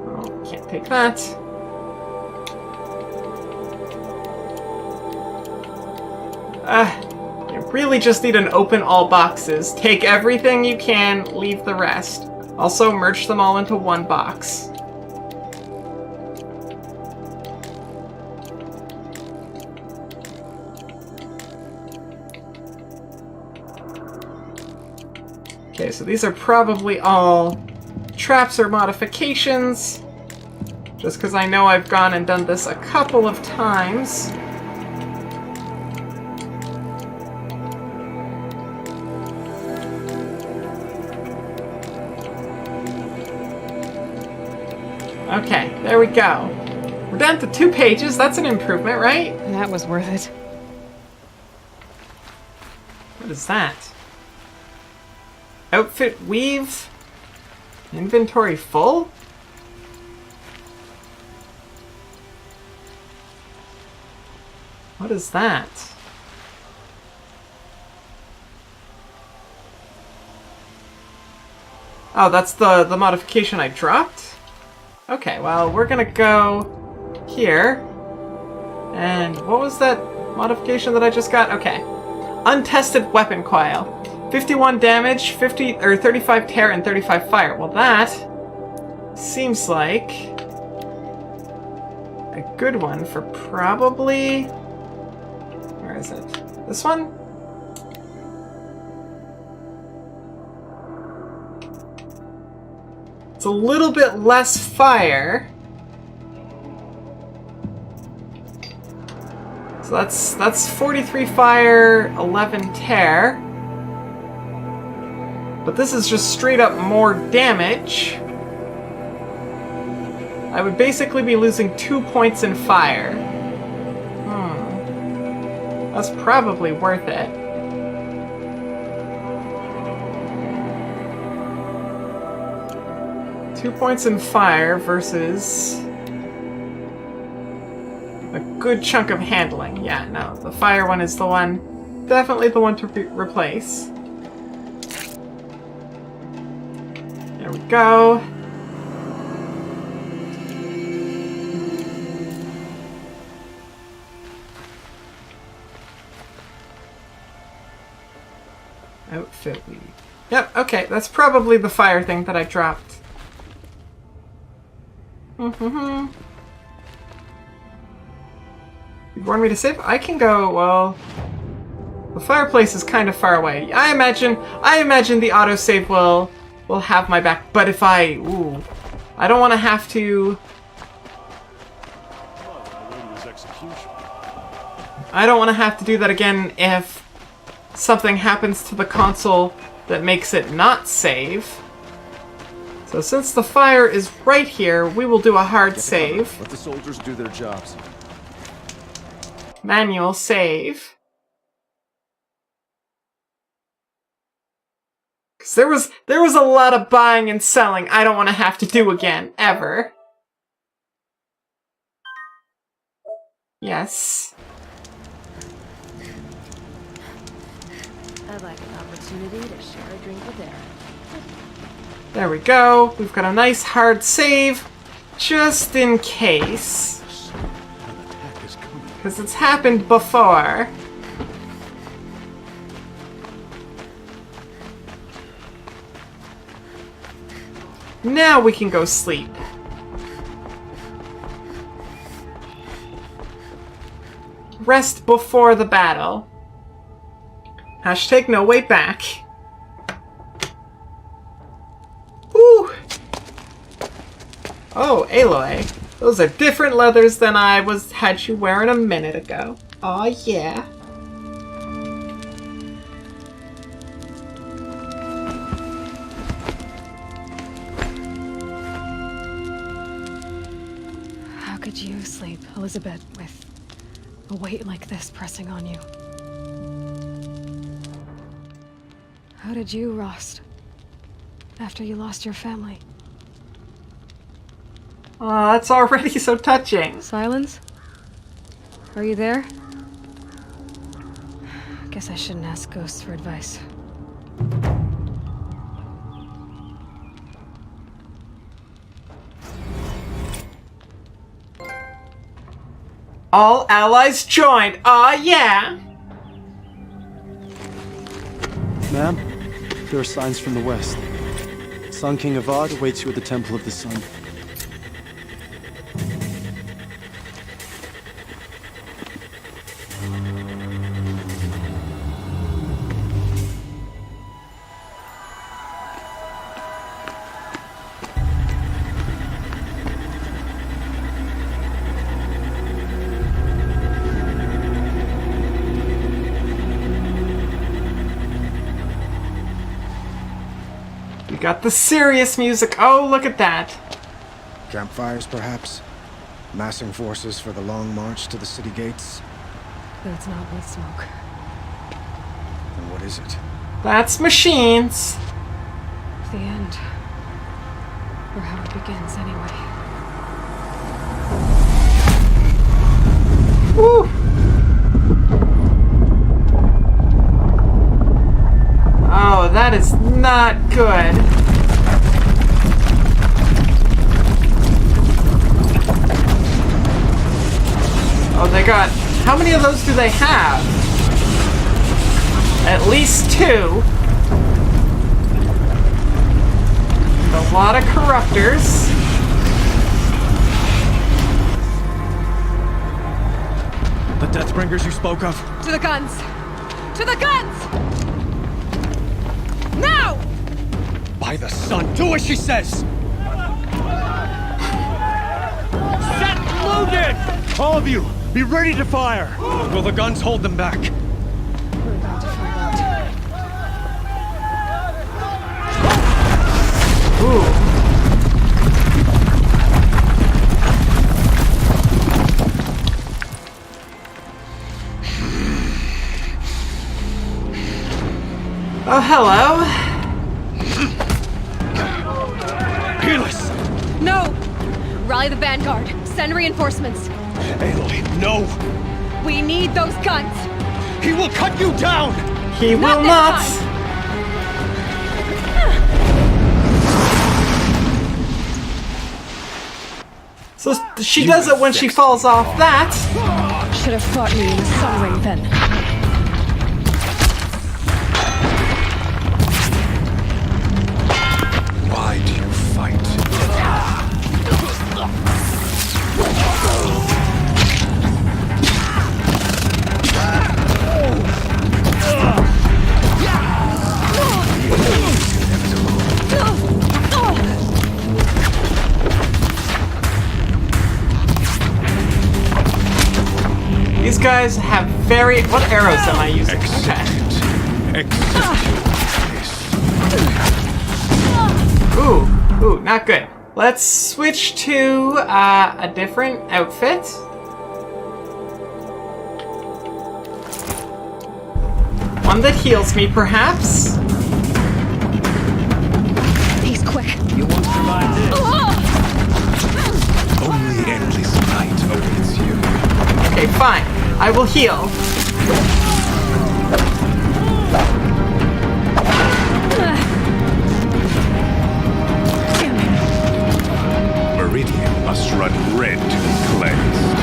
Oh, can't take that. Really just need an open all boxes. Take everything you can, leave the rest. Also merge them all into one box. Okay, so these are probably all traps or modifications. Just because I know I've gone and done this a couple of times. Okay, there we go. We're down to 2 pages. That's an improvement, right? That was worth it. What is that? Outfit weave? Inventory full? What is that? Oh, that's the modification I dropped? Okay, well, we're gonna go here. And what was that modification that I just got? Okay. Untested weapon coil. 51 damage, 50 or 35 tear, and 35 fire. Well, that seems like a good one for probably... Where is it? This one? It's a little bit less fire. So that's 43 fire, 11 tear. But this is just straight up more damage. I would basically be losing 2 points in fire. That's probably worth it. Two points in fire versus a good chunk of handling. Yeah, no, the fire one is the one, definitely the one to replace. There we go. Outfit weed. Yep, okay, that's probably the fire thing that I dropped. You want me to save? I can go, well... The fireplace is kind of far away. I imagine the autosave will have my back, but if I... Ooh. I don't want to have to... I don't want to have to do that again if something happens to the console that makes it not save. So since the fire is right here, we will do a hard save. Let the soldiers do their jobs. Manual save. Because there was a lot of buying and selling I don't want to have to do again, ever. Yes. I'd like an opportunity to share a drink with Eric. There we go. We've got a nice hard save, just in case. Because it's happened before. Now we can go sleep. Rest before the battle. Hashtag no way back. Woo! Oh, Aloy. Those are different leathers than I had you wearing a minute ago. Aw, yeah. How could you sleep, Elizabeth, with a weight like this pressing on you? How did you, Rost, after you lost your family? Aw, that's already so touching. Silence? Are you there? Guess I shouldn't ask ghosts for advice. All allies joined. Aw, yeah. Ma'am, there are signs from the west. Sun King Avad awaits you at the Temple of the Sun. Got the serious music. Oh, look at that. Campfires, perhaps? Massing forces for the long march to the city gates? That's not with smoke. Then what is it? That's machines. The end. Or how it begins, anyway. Woo! Oh, that is not good. Oh, they got... How many of those do they have? At least 2. And a lot of corruptors. The Deathbringers you spoke of? To the guns! To the guns! Now! By the sun, do as she says! Set loaded! All of you, be ready to fire! Will the guns hold them back? We're about to find out. Ooh. Oh, hello. Healers! No! Rally the Vanguard. Send reinforcements. Aloy, no! We need those guns! He will cut you down! He Not will this not! time. So she does it when she falls off that. Should have fought me in the Sun Ring then. Why do you fight? These guys have very... What arrows am I using? Ooh, not good. Let's switch to a different outfit. One that heals me, perhaps. He's quick. You won't survive this. Only endless night awaits you. Okay, fine. I will heal. Meridian must run red to be cleansed.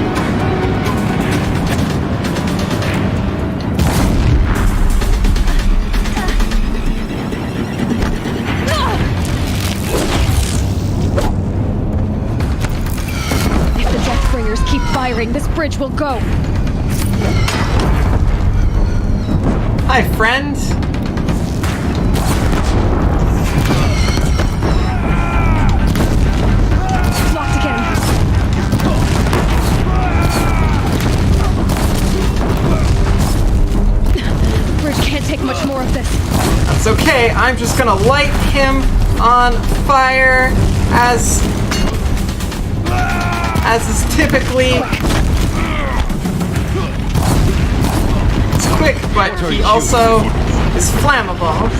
If the Deathbringers keep firing, this bridge will go. Hi, friend. Locked again. Bridge can't take much more of this. That's okay. I'm just gonna light him on fire as is typically. It's quick, but he also is flammable.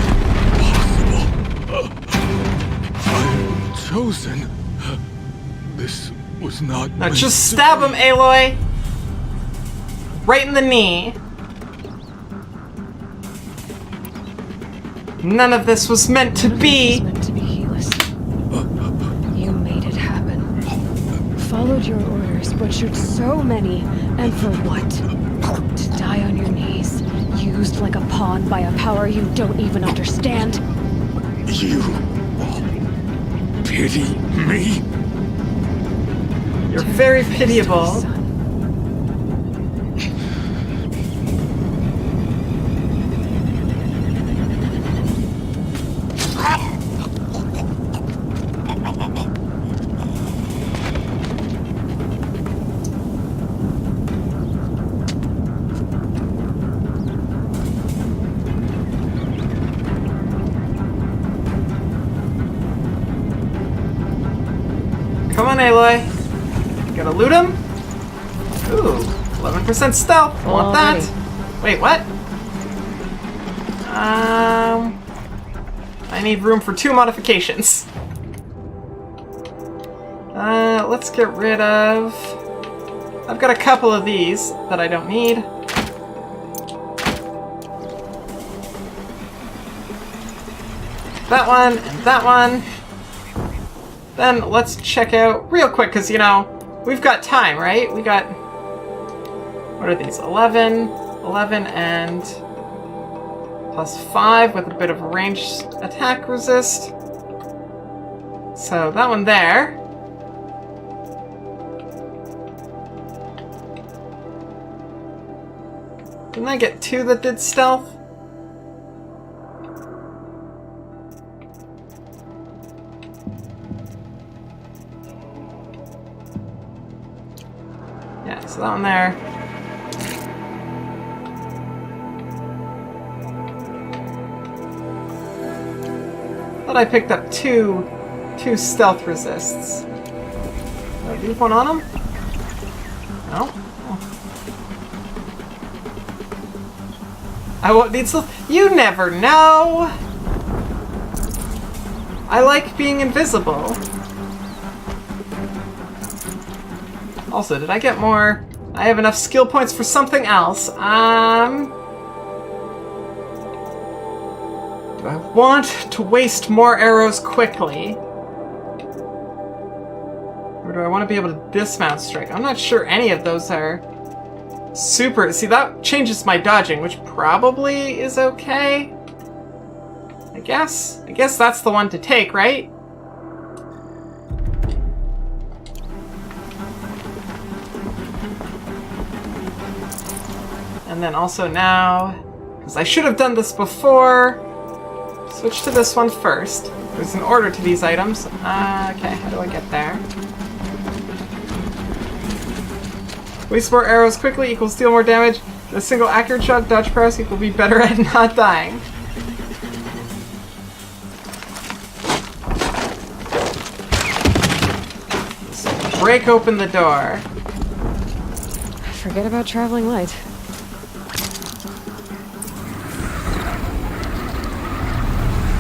Chosen. This was not. Now just stab him, Aloy. Right in the knee. None of this was meant to be. Meant to be healers. You made it happen. Followed your orders, butchered so many, and for what? To die on your knees, used like a pawn by a power you don't even understand. You pity me? You're very pitiable. Come on, Aloy. Gotta loot him. Ooh, 11% stealth. I want that. Wait, what? I need room for 2 modifications. Let's get rid of... I've got a couple of these that I don't need. That one and that one. Then let's check out real quick, because, you know, we've got time, right? We got... What are these? 11, and... +5 with a bit of ranged attack resist. So that one there. Didn't I get 2 that did stealth? Yeah, so that one there. Thought I picked up two stealth resists. Did I leave one on them? No. I won't need to. You never know. I like being invisible. Also, did I get more? I have enough skill points for something else. Do I want to waste more arrows quickly? Or do I want to be able to dismount strike? I'm not sure any of those are super. See, that changes my dodging, which probably is okay. I guess that's the one to take, right? And then also now, because I should have done this before, switch to this one first. There's an order to these items. Okay, how do I get there? Waste more arrows quickly equals deal more damage. A single accurate shot, dodge prowess equal be better at not dying. Just break open the door. Forget about traveling light.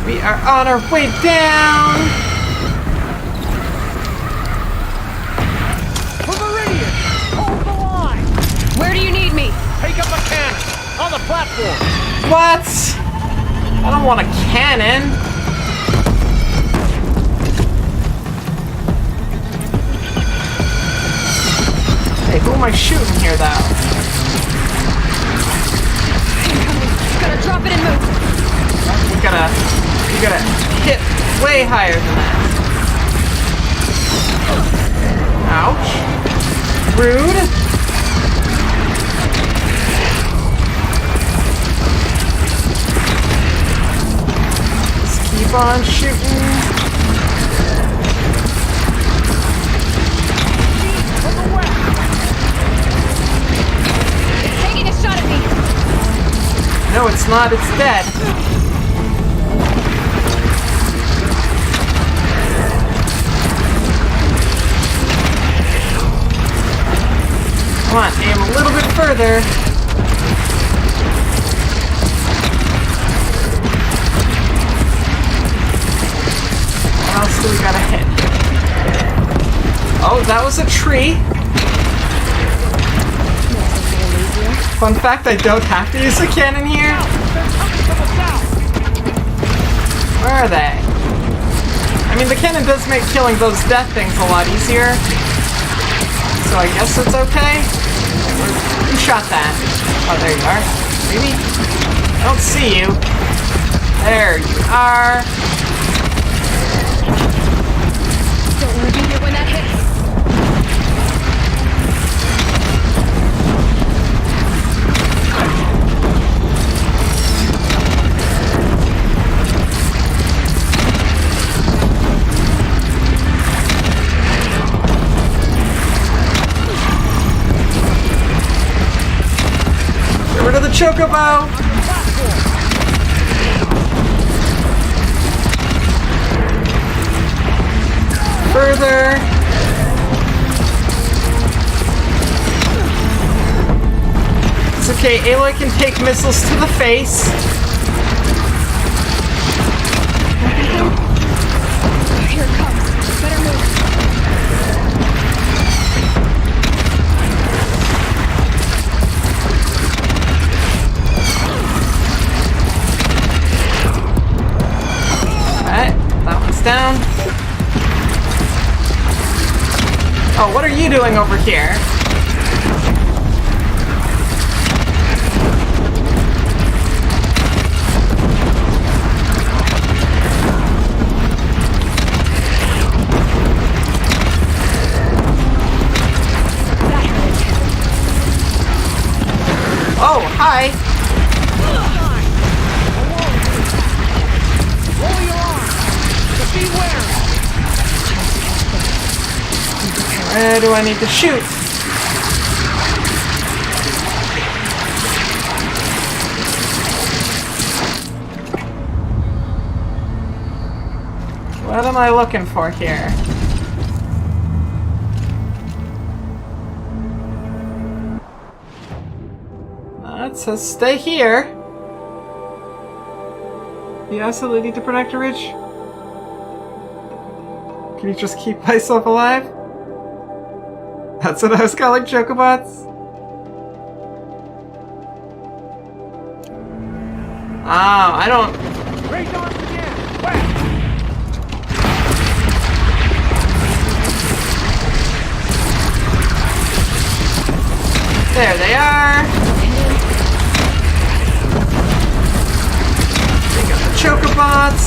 We are on our way down! Meridian! Hold the line! Where do you need me? Take up a cannon! On the platform! What? I don't want a cannon. Hey, who am I shooting here, though? Gotta drop it and move! You gotta hit way higher than that. Ouch. Rude. Just keep on shooting. It's taking a shot at me! No, it's not. It's dead. Come on, aim a little bit further. What else do we gotta hit? Oh, that was a tree. Fun fact, I don't have to use a cannon here. Where are they? I mean, the cannon does make killing those death things a lot easier. So I guess it's okay. Who shot that? Oh, there you are. Maybe? I don't see you. There you are. Don't want to be here when that hits. Get rid of the chocobo! Further. It's okay, Aloy can take missiles to the face. Here it comes. Better move. Alright, that one's down. Oh, what are you doing over here? Hi! Where do I need to shoot? What am I looking for here? It says stay here. You absolutely need to protect your ridge. Can you just keep myself alive? That's what I was calling Chocobots? Oh, I don't... There they are! We got the Chocobots!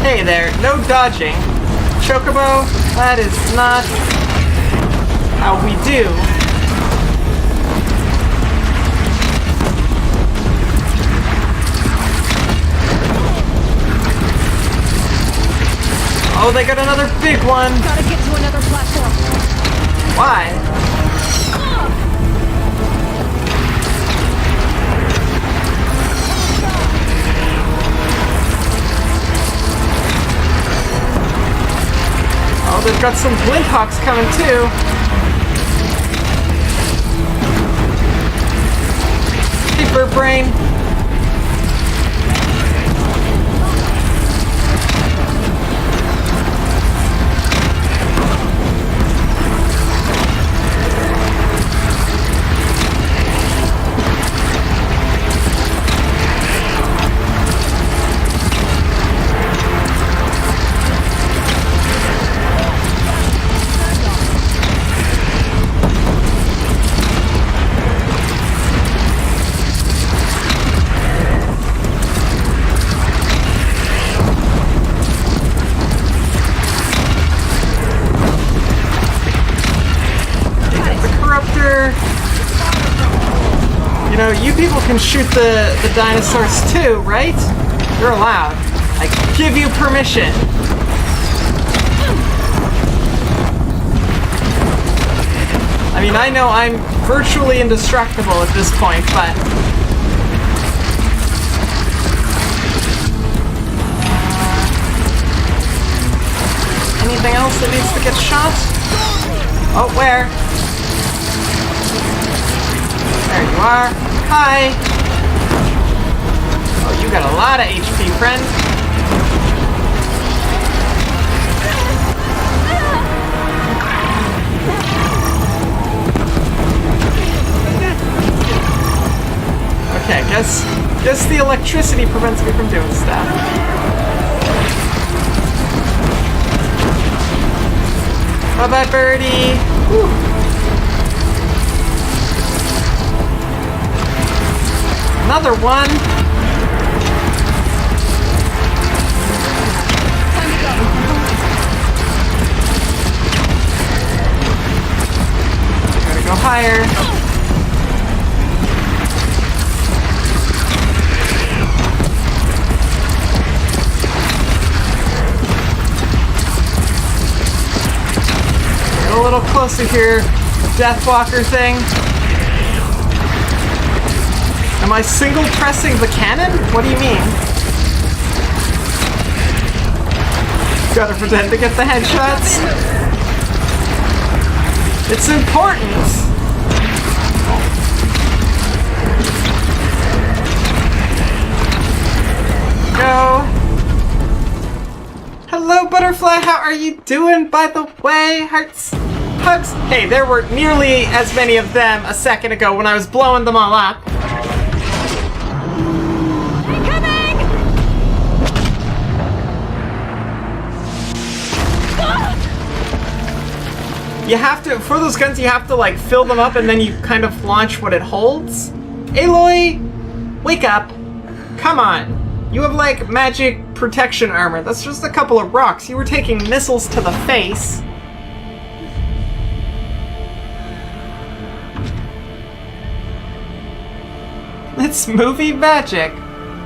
Hey there, no dodging. Chocobo, that is not how we do. Oh, they got another big one! Gotta get to another platform. Why? Oh, they've got some Blinthawks coming too. Paper brain. You know, you people can shoot the dinosaurs too, right? You're allowed. I give you permission. I mean, I know I'm virtually indestructible at this point, but... anything else that needs to get shot? Oh, where? There you are. Hi! Oh, you got a lot of HP, friend. Okay, guess the electricity prevents me from doing stuff. Bye-bye, birdie! Whew. Another one! Gotta go higher. Get a little closer here, Deathwalker thing. Am I single pressing the cannon? What do you mean? Gotta pretend to get the headshots. It's important. Go. Hello, Butterfly. How are you doing, by the way? Hearts, hugs. Hey, there were nearly as many of them a second ago when I was blowing them all up. You have to, for those guns, you have to like fill them up and then you kind of launch what it holds. Aloy, wake up. Come on. You have like magic protection armor. That's just a couple of rocks. You were taking missiles to the face. It's movie magic.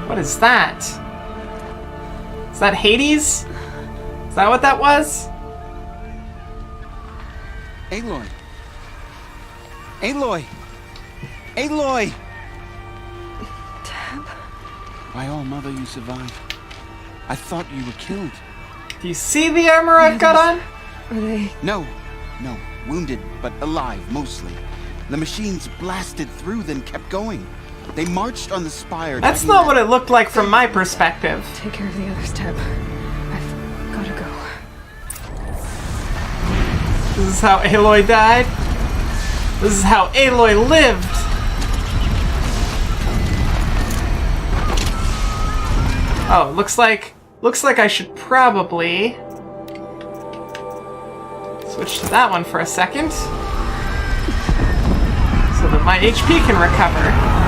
What is that? Is that Hades? Is that what that was? Aloy! Aloy! Aloy! Deb? By all, Mother, you survived. I thought you were killed. Do you see the armor I've got on? Are they... No. Wounded, but alive, mostly. The machines blasted through, then kept going. They marched on the spire. That's not what it looked like from my perspective. Take care of the others, Deb. I've gotta go. This is how Aloy died. This is how Aloy lived. Oh, looks like I should probably switch to that one for a second so that my HP can recover.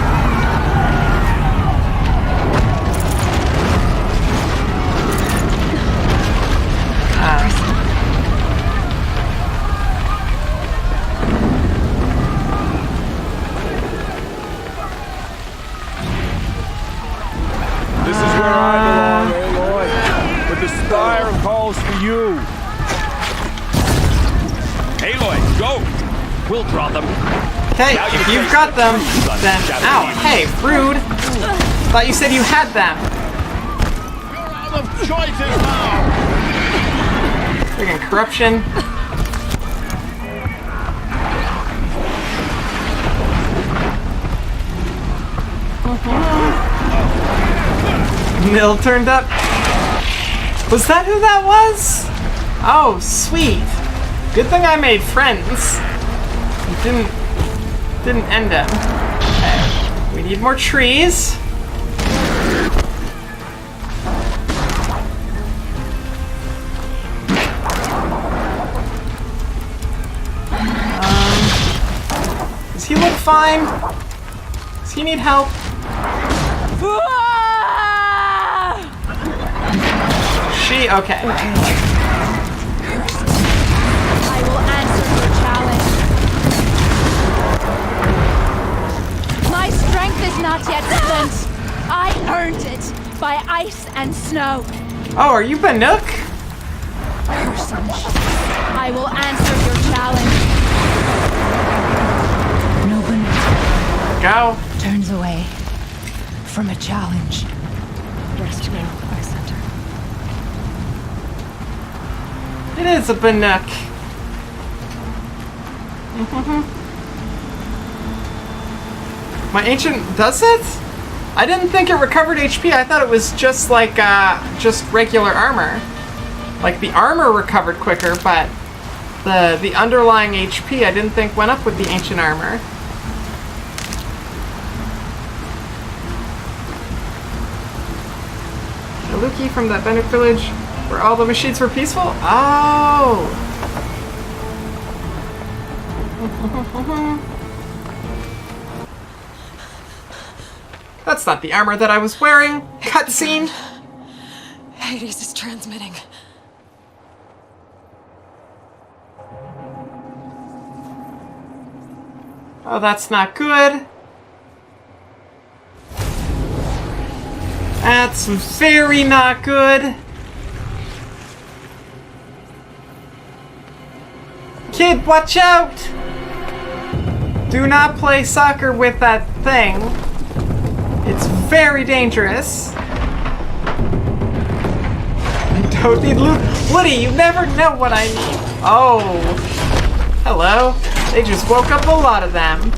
This is where I belong, Aloy. But the Spire calls for you. Aloy, go! We'll draw them. Okay, if you've got them, then... Ow, hey, rude. Thought you said you had them. You're out of choices now! Friggin' corruption. Nil turned up. Was that who that was? Oh, sweet. Good thing I made friends. It didn't end them. Okay. We need more trees. Does he look fine? Does he need help? She okay. I will answer your challenge. My strength is not yet spent. I earned it by ice and snow. Oh, are you Banuk? Personage, I will answer your challenge. No one Go. turns away from a challenge. Rest now, our center. It is a Banuk. My ancient does it? I didn't think it recovered HP. I thought it was just like just regular armor. Like the armor recovered quicker, but the underlying HP I didn't think went up with the ancient armor. Aluki from that Banuk village where all the machines were peaceful? Oh! That's not the armor that I was wearing. Cutscene. Hades is transmitting. Oh, that's not good. That's very not good. Kid, watch out! Do not play soccer with that thing. It's very dangerous. I don't need loot. Woody, you never know what I need. Oh. Hello. They just woke up a lot of them.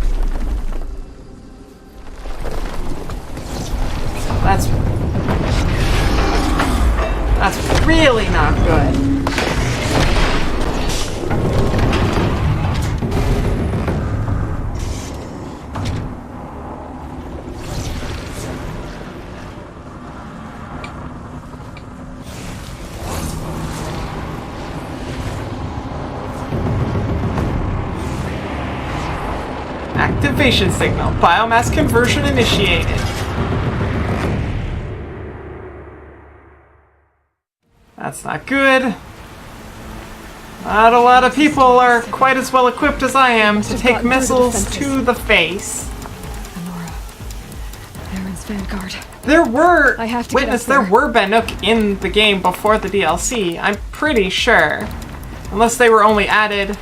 That's really not good. Activation signal. Biomass conversion initiated. That's not good. Not a lot of people are quite as well equipped as I am to take missiles to the face. Aaron's vanguard. There were I have to witness. There were Banuk in the game before the DLC. I'm pretty sure, unless they were only added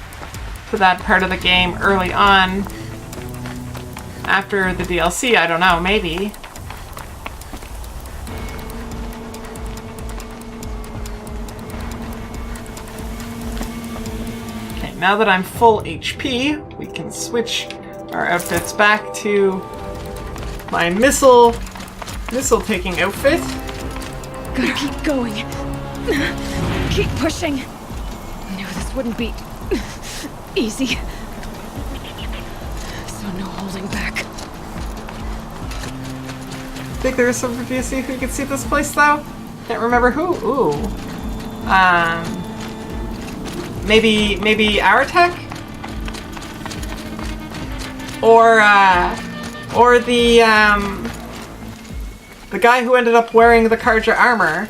to that part of the game early on after the DLC. I don't know. Maybe. Okay, now that I'm full HP, we can switch our outfits back to my missile-taking outfit. Gotta keep going. Keep pushing. I knew this wouldn't be easy. So no holding back. I think there is some reviews who can see this place though. Can't remember who. Ooh. Maybe Aratech? Or the guy who ended up wearing the Karja armor.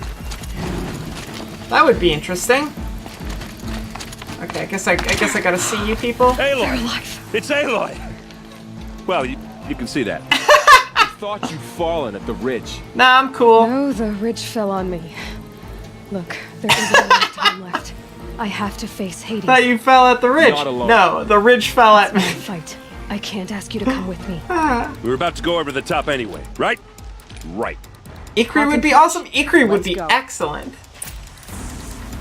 That would be interesting. Okay, I guess I gotta see you people. Aloy! It's Aloy! Well, you can see that. I thought you'd fallen at the ridge. Nah, I'm cool. No, the ridge fell on me. Look, there isn't enough time left. I have to face Hades. Thought you fell at the ridge. Not alone. No, the ridge fell at me. Fight. I can't ask you to come with me. We were about to go over the top anyway, right? Right. Ikri would be awesome. Ikri would be excellent.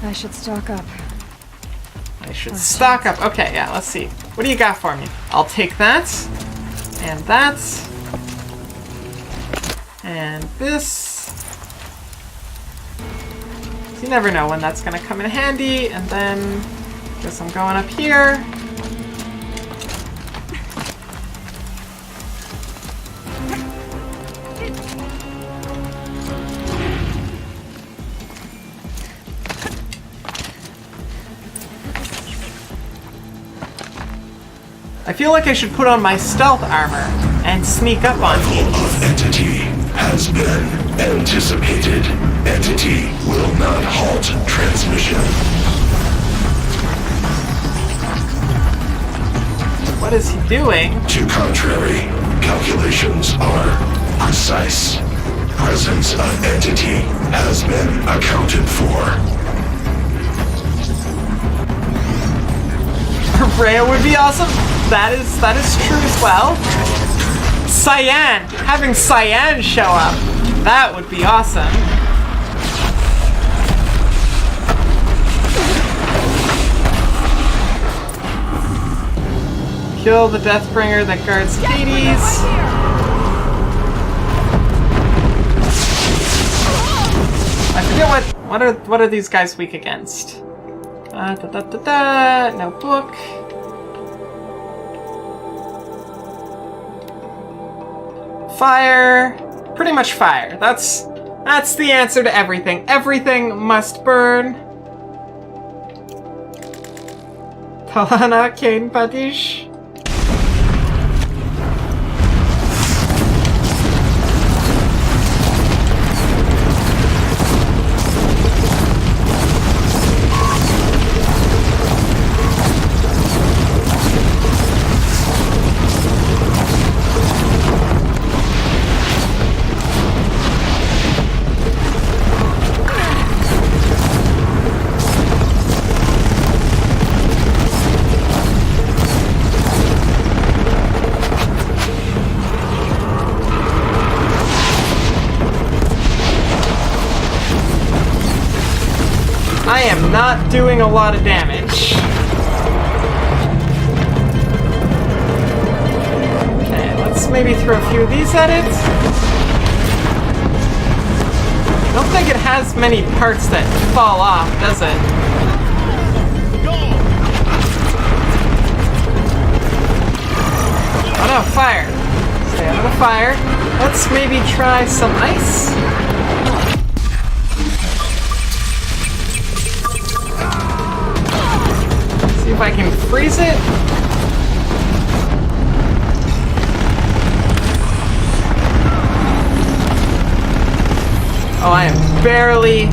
I should stock up. I should stock up. Okay, yeah, let's see. What do you got for me? I'll take that. And that. And this. You never know when that's gonna come in handy. And then, guess I'm going up here. I feel like I should put on my stealth armor and sneak up on Hades. Entity has been anticipated. Entity will not halt transmission. What is he doing? To contrary, calculations are precise. Presence of entity has been accounted for. Rhea would be awesome. That is true as well. Cyan, having Cyan show up, that would be awesome. Kill the Deathbringer that guards Hades. I forget what are these guys weak against? No book. Fire. Pretty much fire. That's the answer to everything. Everything must burn. Talana Kane Padish. I am not doing a lot of damage. Okay, let's maybe throw a few of these at it. I don't think it has many parts that fall off, does it? Oh no, fire. Stay out of the fire. Let's maybe try some ice. See if I can freeze it. Oh, I am barely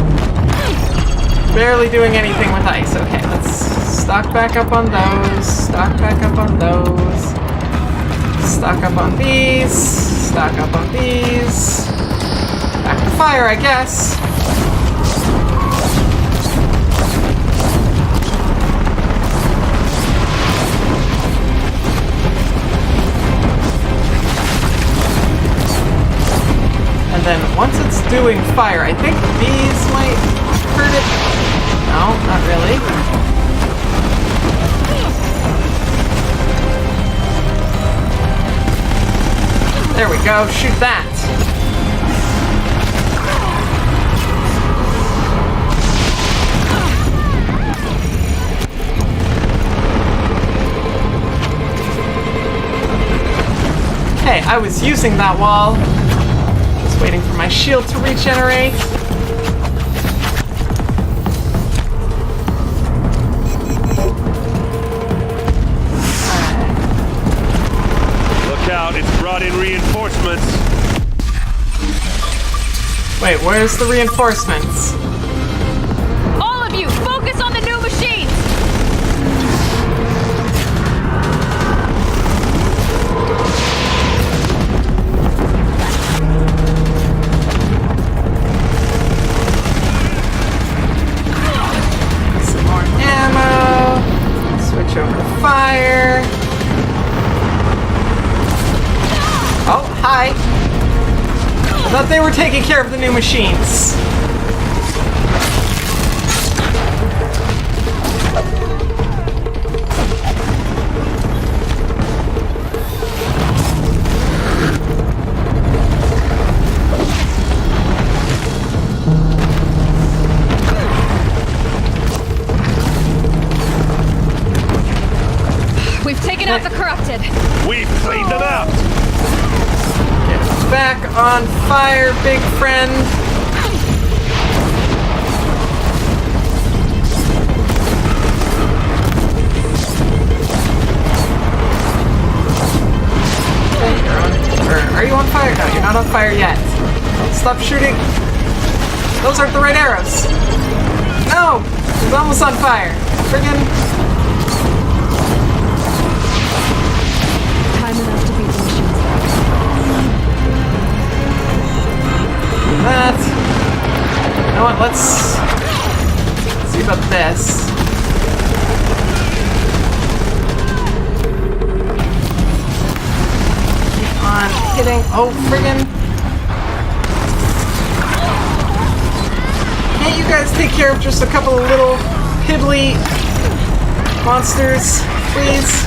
Barely doing anything with ice. Okay, let's stock back up on those. Stock back up on those. Stock up on these. Stock up on these. Back to fire, I guess. And then once it's doing fire, I think these might hurt it. No, not really. There we go, shoot that. Okay, I was using that wall. Just waiting for my shield to regenerate. Look out, it's brought in reinforcements. Wait, where's the reinforcements? All of you, focus on the new machines! Some more ammo. Switch over to fire. Oh, hi. I thought they were taking care of the new machines. We've taken out the corrupted. We've cleaned them out. Get back on fire, big friend. Okay, you're on. Or are you on fire? No, you're not on fire yet. Stop shooting. Those aren't the right arrows. No! He's almost on fire. Friggin'. Time enough to beat the machines back. That. You know what? Let's see about this. Keep on hitting. Oh, friggin'. Can't you guys take care of just a couple of little piddly monsters, please?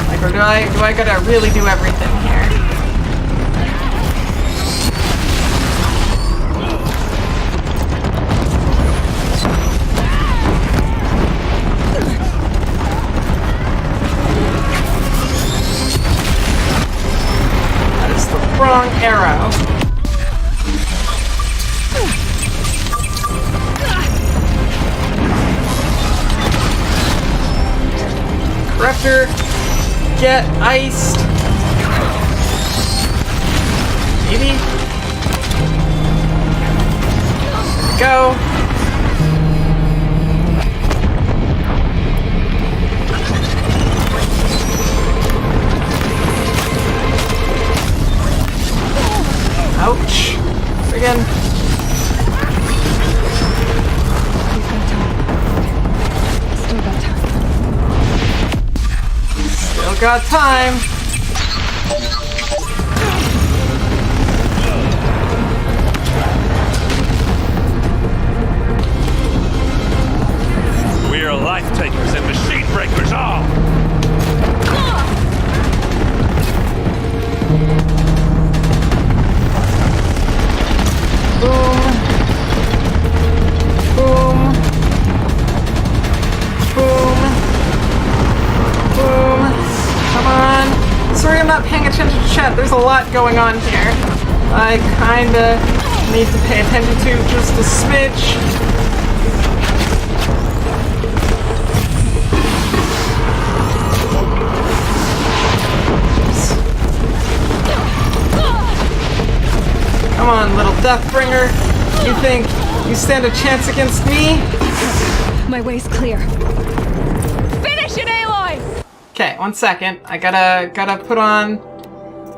Like, or do I gotta really do everything here? That is the wrong arrow. Corruptor, get iced. Maybe. Go. Ouch. Again. Still got time. Still got time. We are life takers and machine breakers all. Boom. Boom. Boom. Boom. Come on. Sorry I'm not paying attention to chat. There's a lot going on here. I kinda need to pay attention to just a smidge. Come on, little Deathbringer. You think you stand a chance against me? My way's clear. Finish it, Aloy! Okay, 1 second. I gotta put on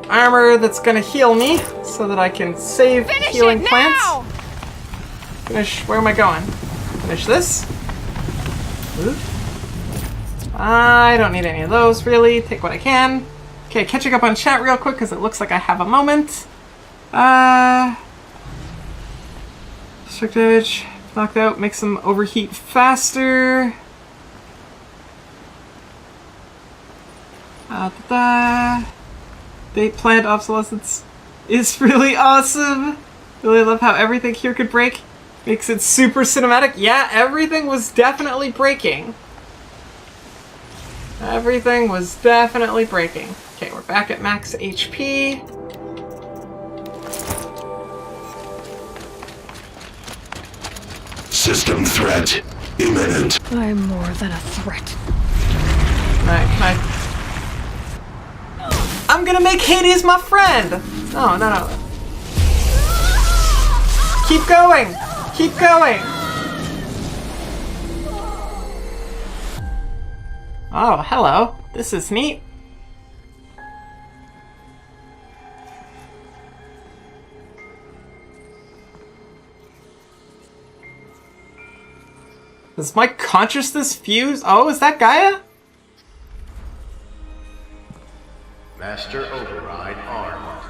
armor that's gonna heal me so that I can save healing plants. Finish. Where am I going? Finish this. Ooh. I don't need any of those really. Take what I can. Okay, catching up on chat real quick because it looks like I have a moment. Strike damage. Knocked out. Makes them overheat faster. Date plant obsolescence is really awesome. Really love how everything here could break. Makes it super cinematic. Yeah, everything was definitely breaking. Everything was definitely breaking. Okay, we're back at max HP. System threat imminent. I'm more than a threat. Alright, I'm gonna make Hades my friend! No, no, no. Keep going! Keep going! Oh, hello. This is neat. Does my consciousness fuse? Oh, is that Gaia? Master Override armed.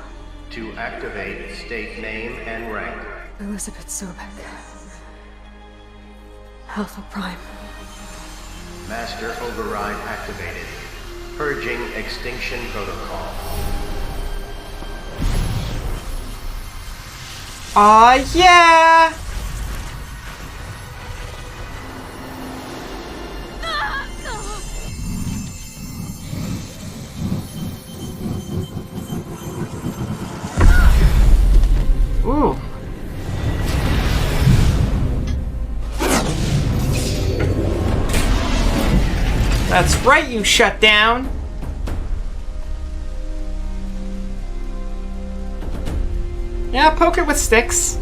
To activate, state name and rank. Elizabeth Sobek. Alpha Prime. Master Override activated. Purging Extinction Protocol. Aw, yeah! Ooh. That's right, you shut down. Yeah, poke it with sticks.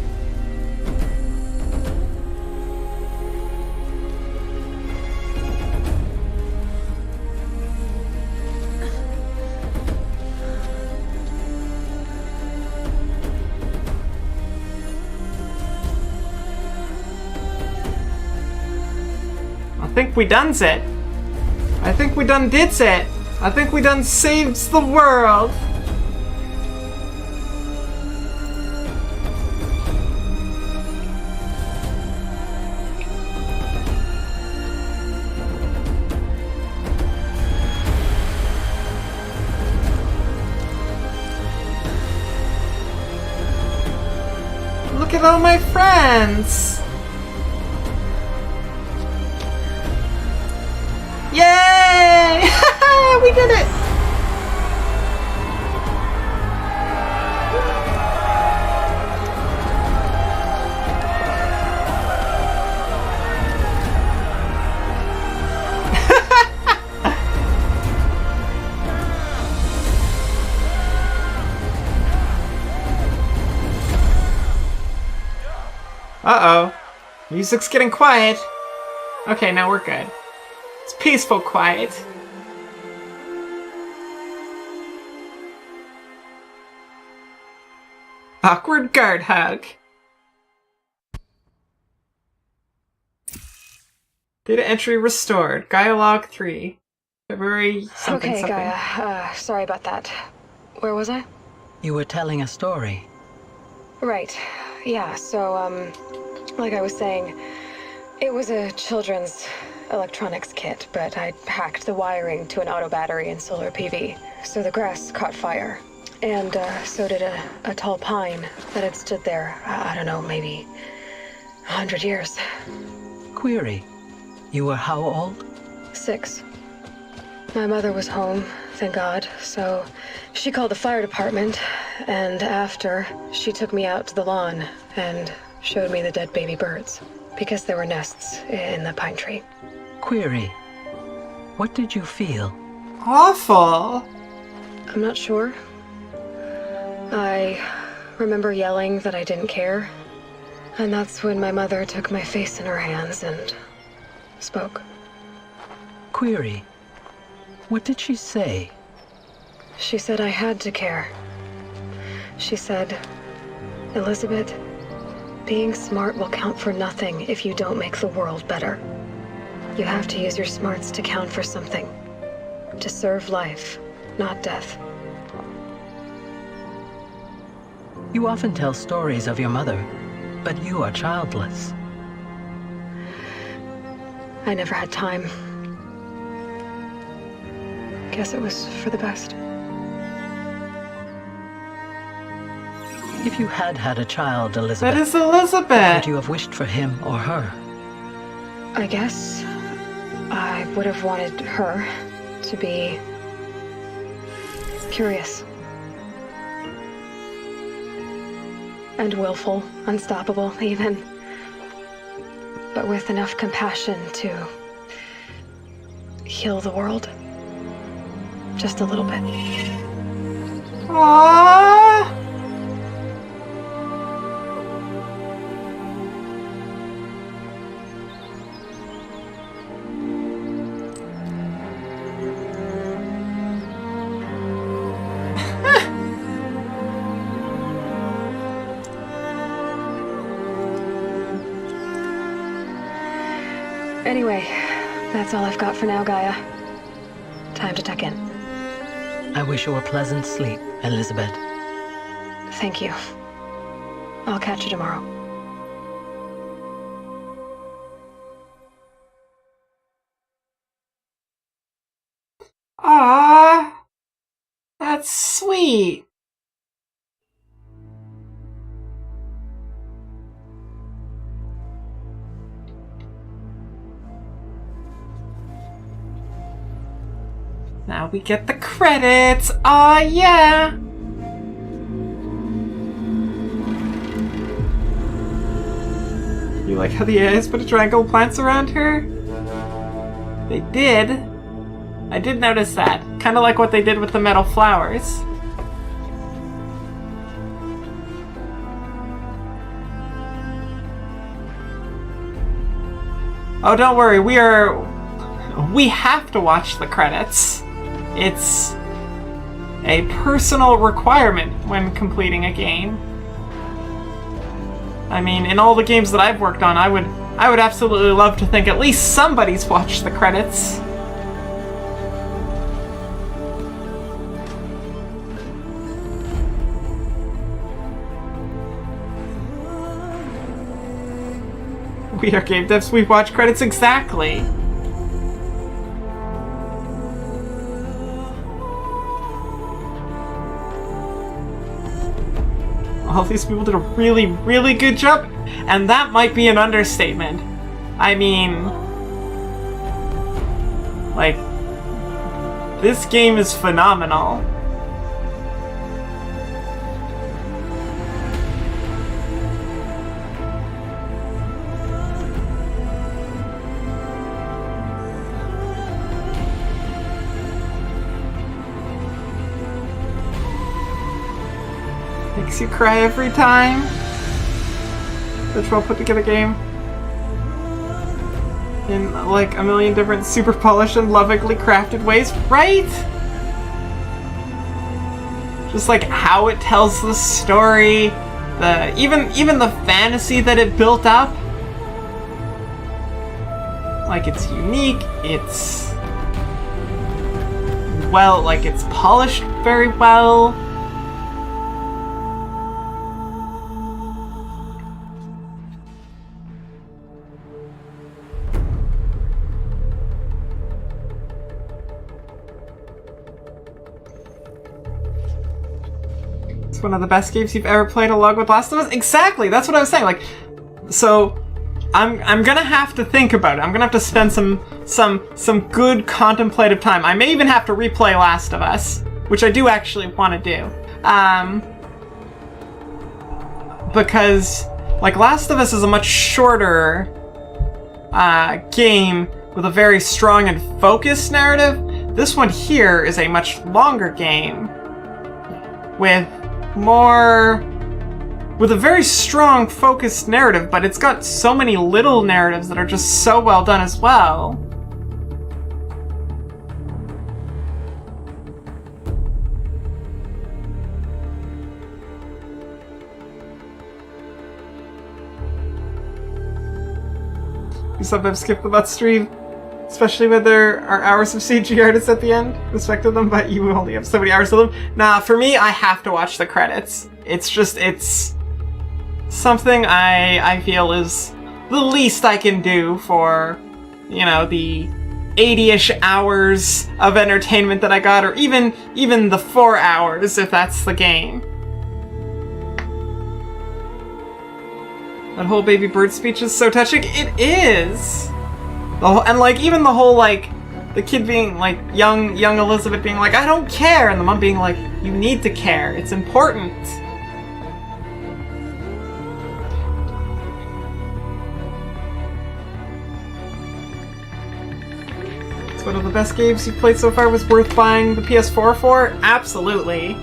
I think we done's it. I think we done did it. I think we done saves the world. Look at all my friends. Yay! We did it! Uh-oh. Music's getting quiet. Okay, now we're good. It's peaceful quiet. Awkward guard hug. Data entry restored. Gaia log 3. February something Okay, something. Gaia. Sorry about that. Where was I? You were telling a story. Right. Yeah, so, like I was saying, it was a children's electronics kit, but I'd hacked the wiring to an auto battery and solar PV. So the grass caught fire. And so did a tall pine that had stood there, I don't know, maybe 100 years. Query. You were how old? 6. My mother was home, thank God, so she called the fire department, and after, she took me out to the lawn and showed me the dead baby birds, because there were nests in the pine tree. Query. What did you feel? Awful. I'm not sure. I remember yelling that I didn't care. And that's when my mother took my face in her hands and spoke. Query, what did she say? She said I had to care. She said, Elizabeth, being smart will count for nothing if you don't make the world better. You have to use your smarts to count for something. To serve life, not death. You often tell stories of your mother, but you are childless. I never had time. Guess it was for the best. If you had had a child, Elizabeth... That is Elizabeth! What would you have wished for him or her? I guess I would have wanted her to be curious. And willful, unstoppable, even. But with enough compassion to heal the world. Just a little bit. Aww. Anyway, that's all I've got for now, Gaia. Time to tuck in. I wish you a pleasant sleep, Elizabeth. Thank you. I'll catch you tomorrow. Ah, that's sweet. Now we get the credits. Aw, yeah. You like how the AIs put a triangle of plants around her? They did. I did notice that. Kind of like what they did with the metal flowers. Oh, don't worry. We have to watch the credits. It's a personal requirement when completing a game. I mean, in all the games that I've worked on, I would absolutely love to think at least somebody's watched the credits. We are game devs, we watch credits exactly. All these people did a really, really good job, and that might be an understatement. I mean, like, this game is phenomenal. Makes you cry every time. Such a well put together game. In like a million different super polished and lovingly crafted ways, right? Just like how it tells the story, even the fantasy that it built up. Like it's unique, it's well, like it's polished very well. One of the best games you've ever played along with Last of Us? Exactly, that's what I was saying. Like, so I'm gonna have to think about it. I'm gonna have to spend some good contemplative time. I may even have to replay Last of Us, which I do actually want to do. Because like Last of Us is a much shorter game with a very strong and focused narrative. This one here is a much longer game with more with a very strong, focused narrative, but it's got so many little narratives that are just so well done as well. You sometimes skip the butt stream, especially when there are hours of CG artists at the end. Respect to them, but you only have so many hours of them. Nah, for me, I have to watch the credits. It's something I feel is the least I can do for, you know, the 80-ish hours of entertainment that I got, or even the 4 hours, if that's the game. That whole baby bird speech is so touching. It is! And, like, even the whole, like, the kid being, like, young Elizabeth being like, I don't care! And the mom being like, you need to care. It's important. It's one of the best games you've played so far. Was worth buying the PS4 for? Absolutely.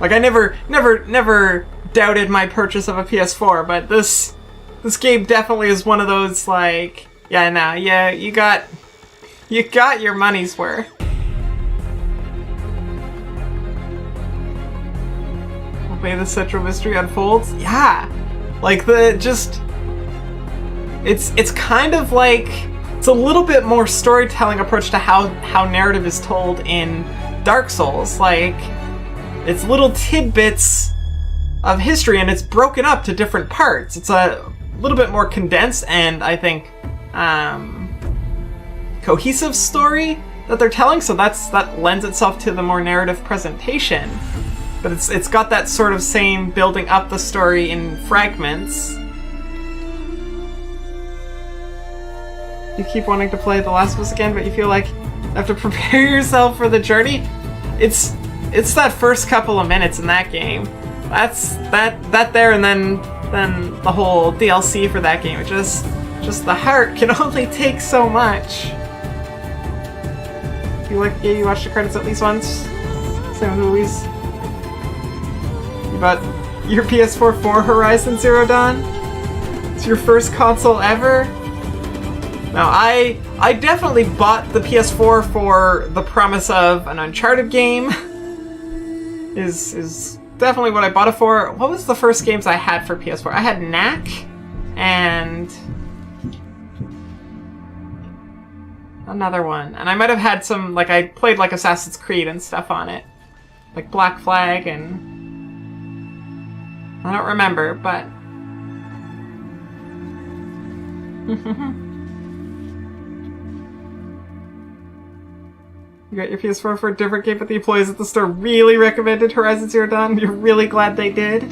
Like, I never doubted my purchase of a PS4, but this game definitely is one of those, like, yeah, nah, yeah, you got your money's worth. The way the central mystery unfolds, yeah, like it's kind of like, it's a little bit more storytelling approach to how narrative is told in Dark Souls, like. It's little tidbits of history, and it's broken up to different parts. It's a little bit more condensed and, I think, cohesive story that they're telling, so that lends itself to the more narrative presentation. But it's got that sort of same building up the story in fragments. You keep wanting to play The Last of Us again, but you feel like you have to prepare yourself for the journey. It's that first couple of minutes in that game. That's that there, and then the whole DLC for that game. It just the heart can only take so much. You watch the credits at least once. Same with Louise. You bought your PS4 for Horizon Zero Dawn? It's your first console ever? No, I definitely bought the PS4 for the promise of an Uncharted game. Is definitely what I bought it for. What was the first games I had for PS4? I had Knack and another one. And I might have had some, like, I played like Assassin's Creed and stuff on it. Like Black Flag and I don't remember, but you got your PS4 for a different game, but the employees at the store really recommended Horizon Zero Dawn. You're really glad they did.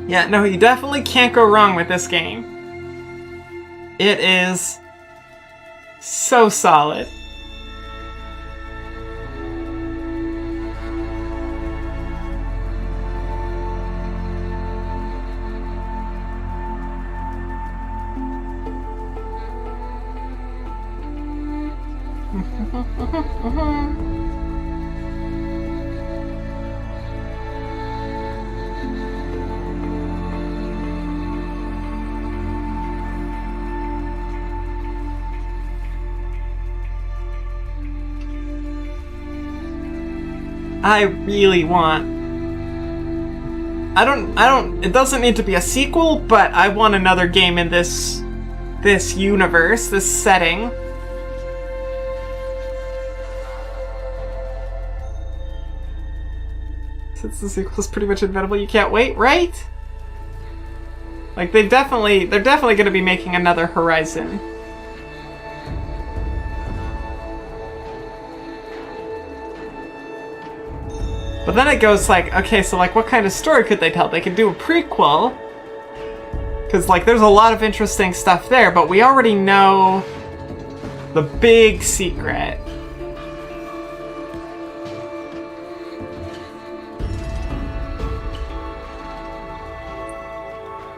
Yeah, no, you definitely can't go wrong with this game. It is so solid. I really want... it doesn't need to be a sequel, but I want another game in this universe, this setting. Since the sequel's pretty much inevitable, you can't wait, right? Like, they're definitely gonna be making another Horizon. But then it goes like, okay, so like what kind of story could they tell? They could do a prequel. Because like there's a lot of interesting stuff there, but we already know the big secret.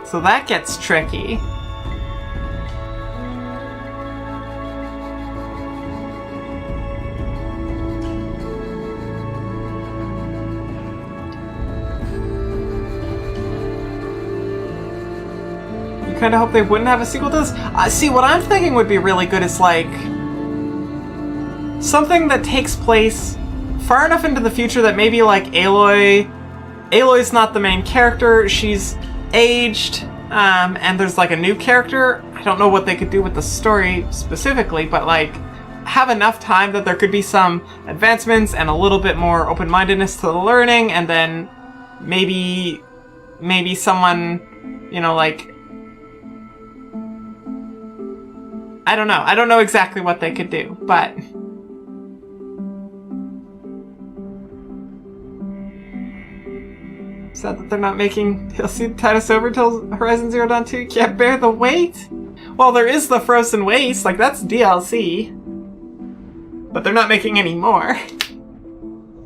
So that gets tricky. kind of hope they wouldn't have a sequel to this. See, what I'm thinking would be really good is like something that takes place far enough into the future that maybe like Aloy's not the main character. She's aged, and there's like a new character. I don't know what they could do with the story specifically, but like have enough time that there could be some advancements and a little bit more open-mindedness to the learning, and then maybe someone, you know, like, I don't know exactly what they could do, but sad that they're not making DLC Titus over till Horizon Zero Dawn 2 can't bear the weight. Well, there is the Frozen Waste, like that's DLC. But they're not making any more.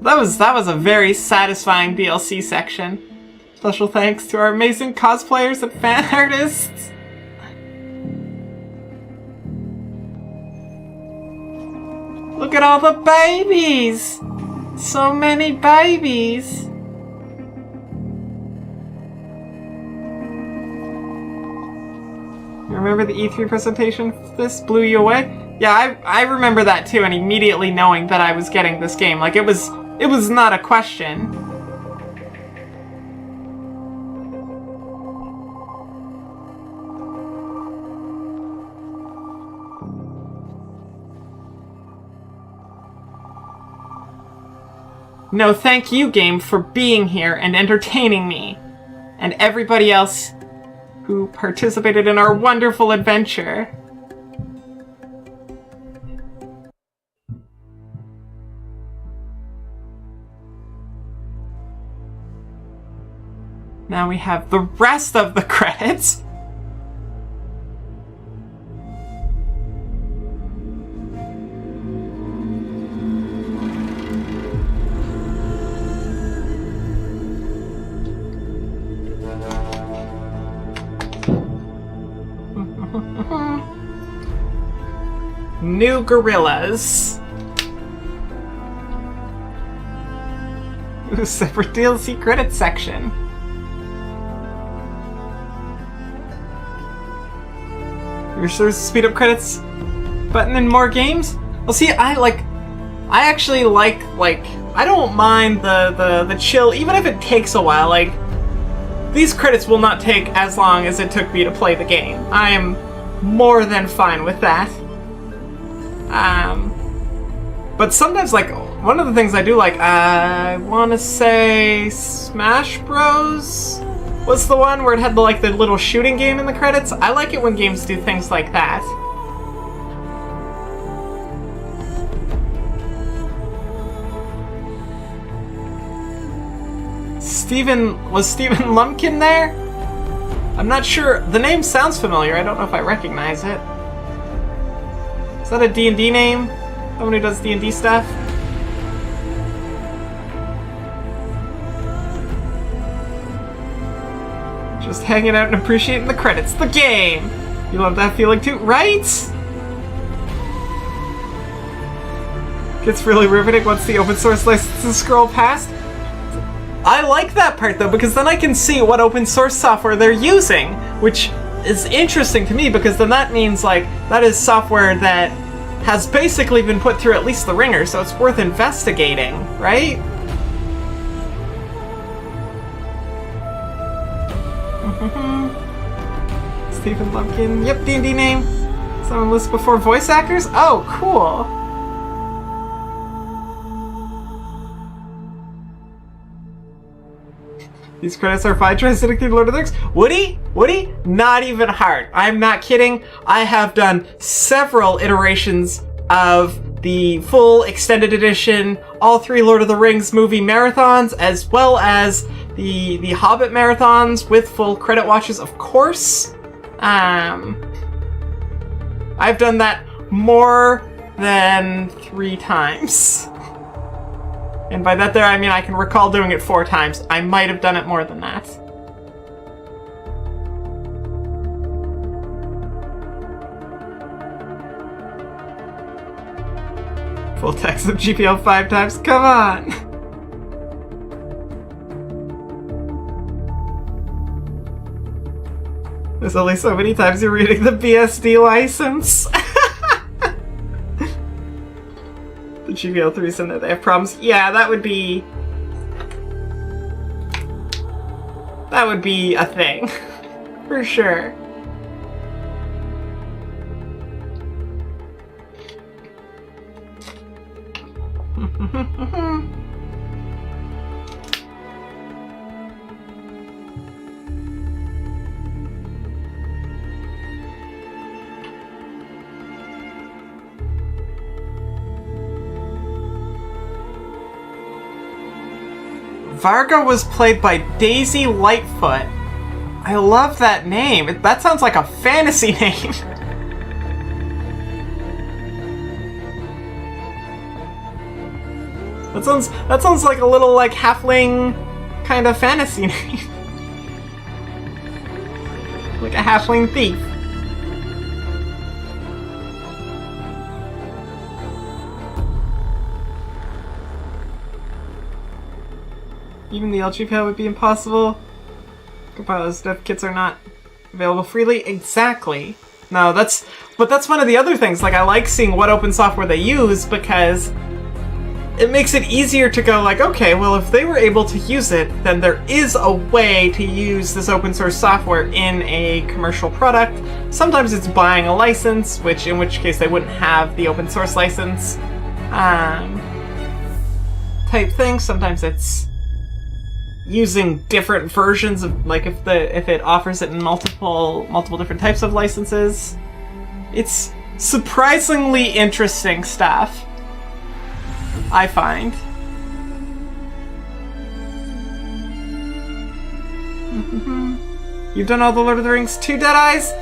That was a very satisfying DLC section. Special thanks to our amazing cosplayers and fan artists. Look at all the babies! So many babies! You remember the E3 presentation? This blew you away? Yeah, I remember that too, and immediately knowing that I was getting this game. Like, it was not a question. No, thank you, game, for being here and entertaining me. And everybody else who participated in our wonderful adventure. Now we have the rest of the credits. New gorillas. Ooh, separate DLC credits section. You're sure to speed up credits button in more games? Well, see, I actually like, I don't mind the chill, even if it takes a while. Like, these credits will not take as long as it took me to play the game. I am more than fine with that. But sometimes, like, one of the things I do like, I want to say Smash Bros. Was the one where it had the little shooting game in the credits. I like it when games do things like that. Was Stephen Lumpkin there? I'm not sure. The name sounds familiar. I don't know if I recognize it. Is that a D&D name? Someone who does D&D stuff? Just hanging out and appreciating the credits. The game! You love that feeling too, right? Gets really riveting once the open source licenses scroll past. I like that part though, because then I can see what open source software they're using, which is interesting to me because then that means that is software that has basically been put through at least the ringer, so it's worth investigating, right? Stephen Lumpkin. Yep, D&D name. Someone lists before voice actors? Oh, cool. These credits are fine. Try sitting through Lord of the Rings. Woody? Not even hard. I'm not kidding. I have done several iterations of the full extended edition, all 3 Lord of the Rings movie marathons, as well as the Hobbit marathons with full credit watches, of course. I've done that more than 3 times. And by that there, I mean I can recall doing it 4 times. I might have done it more than that. Full text of GPL 5 times? Come on! There's only so many times you're reading the BSD license. The GBL 3 said that they have problems. Yeah, that would be a thing. For sure. Varga was played by Daisy Lightfoot. I love that name. That sounds like a fantasy name. That sounds like a little like halfling kind of fantasy name. Like a halfling thief. Even the LGPL would be impossible. Compiler's dev kits are not available freely. Exactly. No, but that's one of the other things. Like, I like seeing what open software they use because it makes it easier to go like, okay, well, if they were able to use it, then there is a way to use this open source software in a commercial product. Sometimes it's buying a license, in which case they wouldn't have the open source license type thing. Sometimes it's using different versions of, like, if it offers it in multiple different types of licenses. It's surprisingly interesting stuff, I find. You've done all the Lord of the Rings 2 Deadeyes?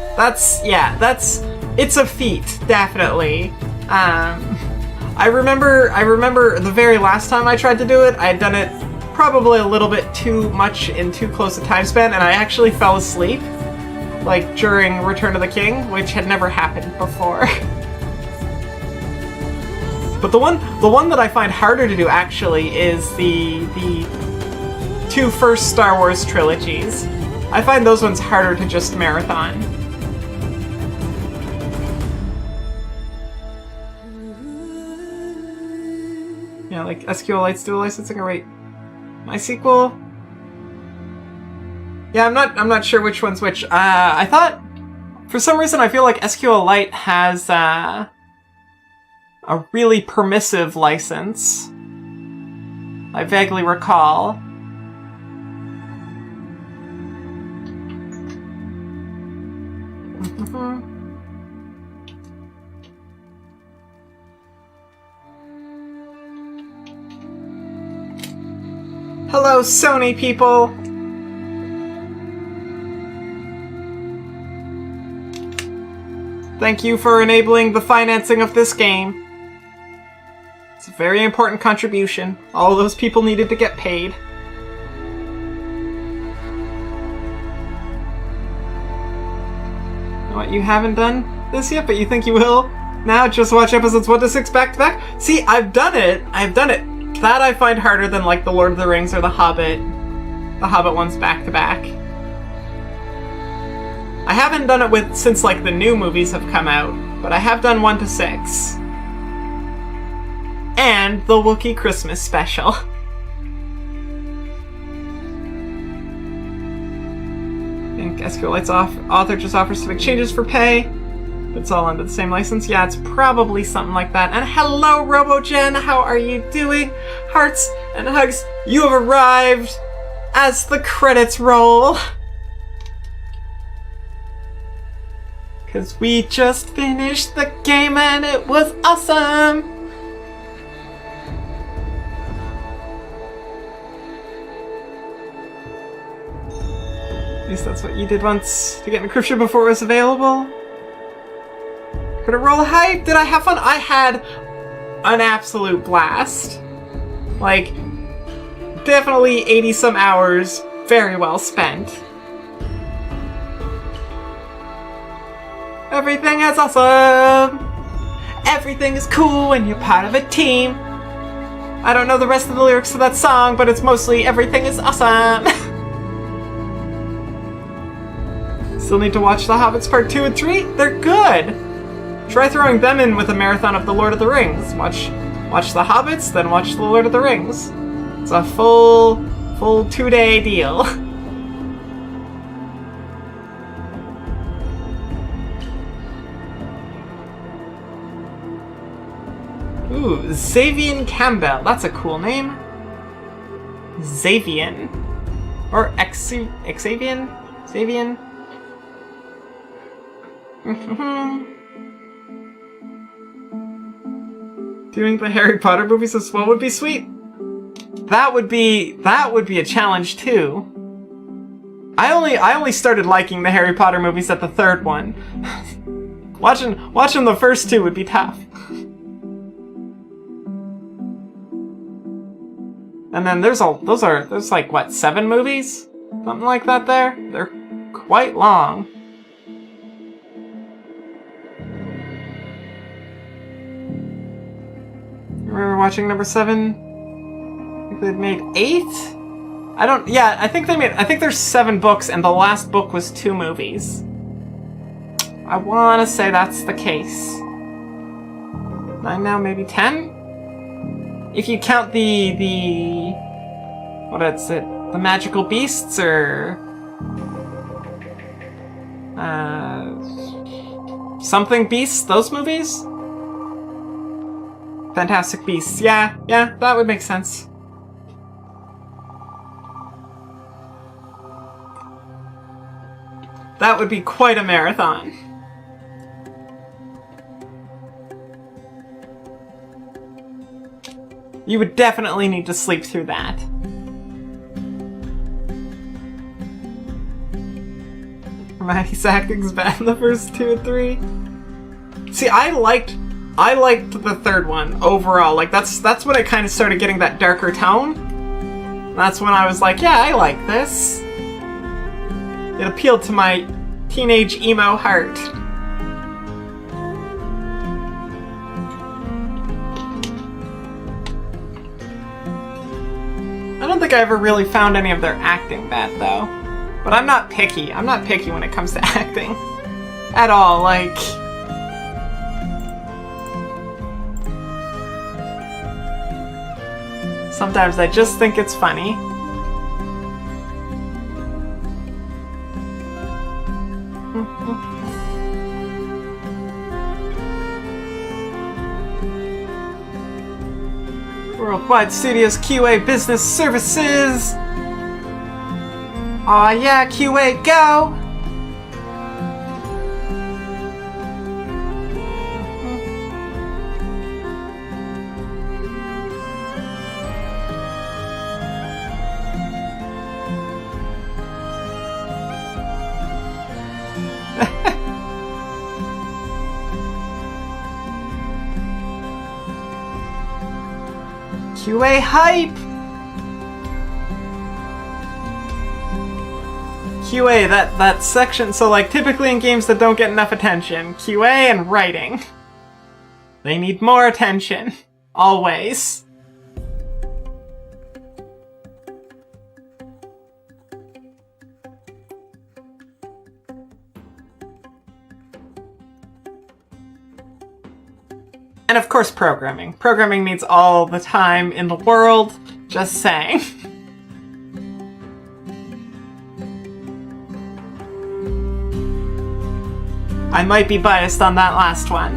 It's a feat, definitely. I remember the very last time I tried to do it, I had done it probably a little bit too much in too close a time span, and I actually fell asleep, like, during Return of the King, which had never happened before. But the one that I find harder to do, actually, is the two first Star Wars trilogies. I find those ones harder to just marathon. Yeah, like SQLite's dual licensing, or wait, MySQL? Yeah, I'm not sure which one's which. I thought, for some reason, I feel like SQLite has a really permissive license. I vaguely recall. Hello, Sony people! Thank you for enabling the financing of this game. It's a very important contribution. All of those people needed to get paid. What, you haven't done this yet, but you think you will? Now just watch episodes 1 to 6 back to back? See, I've done it! That I find harder than, like, the Lord of the Rings or the Hobbit ones back to back. I haven't done it since, like, the new movies have come out, but I have done 1 to 6. And the Wookiee Christmas special. I think SQLite's author just offers to make changes for pay. It's all under the same license. Yeah, it's probably something like that. And hello, RoboGen! How are you doing? Hearts and hugs, you have arrived as the credits roll. Cause we just finished the game and it was awesome! At least that's what you did once to get encryption before it was available. Could it roll high? Did I have fun? I had an absolute blast. Like, definitely 80-some hours, very well spent. Everything is awesome! Everything is cool when you're part of a team. I don't know the rest of the lyrics to that song, but it's mostly everything is awesome. Still need to watch The Hobbits Part 2 and 3? They're good! Try throwing them in with a marathon of The Lord of the Rings. Watch The Hobbits, then watch The Lord of the Rings. It's a full 2-day deal. Ooh, Xavian Campbell. That's a cool name. Xavian. Or Xavian? Xavian? Doing the Harry Potter movies as well would be sweet. That would be a challenge too. I only started liking the Harry Potter movies at the third one. watching the first two would be tough. And then there's like what, 7 movies? Something like that there? They're quite long. Remember watching number 7? I think they'd made 8? I think there's 7 books and the last book was 2 movies. I wanna say that's the case. 9 now, maybe 10? If you count the what is it? The Magical Beasts or something Beasts, those movies? Fantastic Beasts. Yeah, that would make sense. That would be quite a marathon. You would definitely need to sleep through that. Hermione's acting's bad in the first 2 and 3. See, I liked the third one overall. Like that's when it kind of started getting that darker tone. That's when I was like, yeah, I like this. It appealed to my teenage emo heart. I don't think I ever really found any of their acting bad, though. But I'm not picky. I'm not picky when it comes to acting. At all, like... Sometimes I just think it's funny. Worldwide Studios QA Business Services! Aw yeah, QA, go! QA hype! QA, that section, so like typically in games that don't get enough attention, QA and writing. They need more attention. Always. And of course programming. Programming needs all the time in the world, just saying. I might be biased on that last one.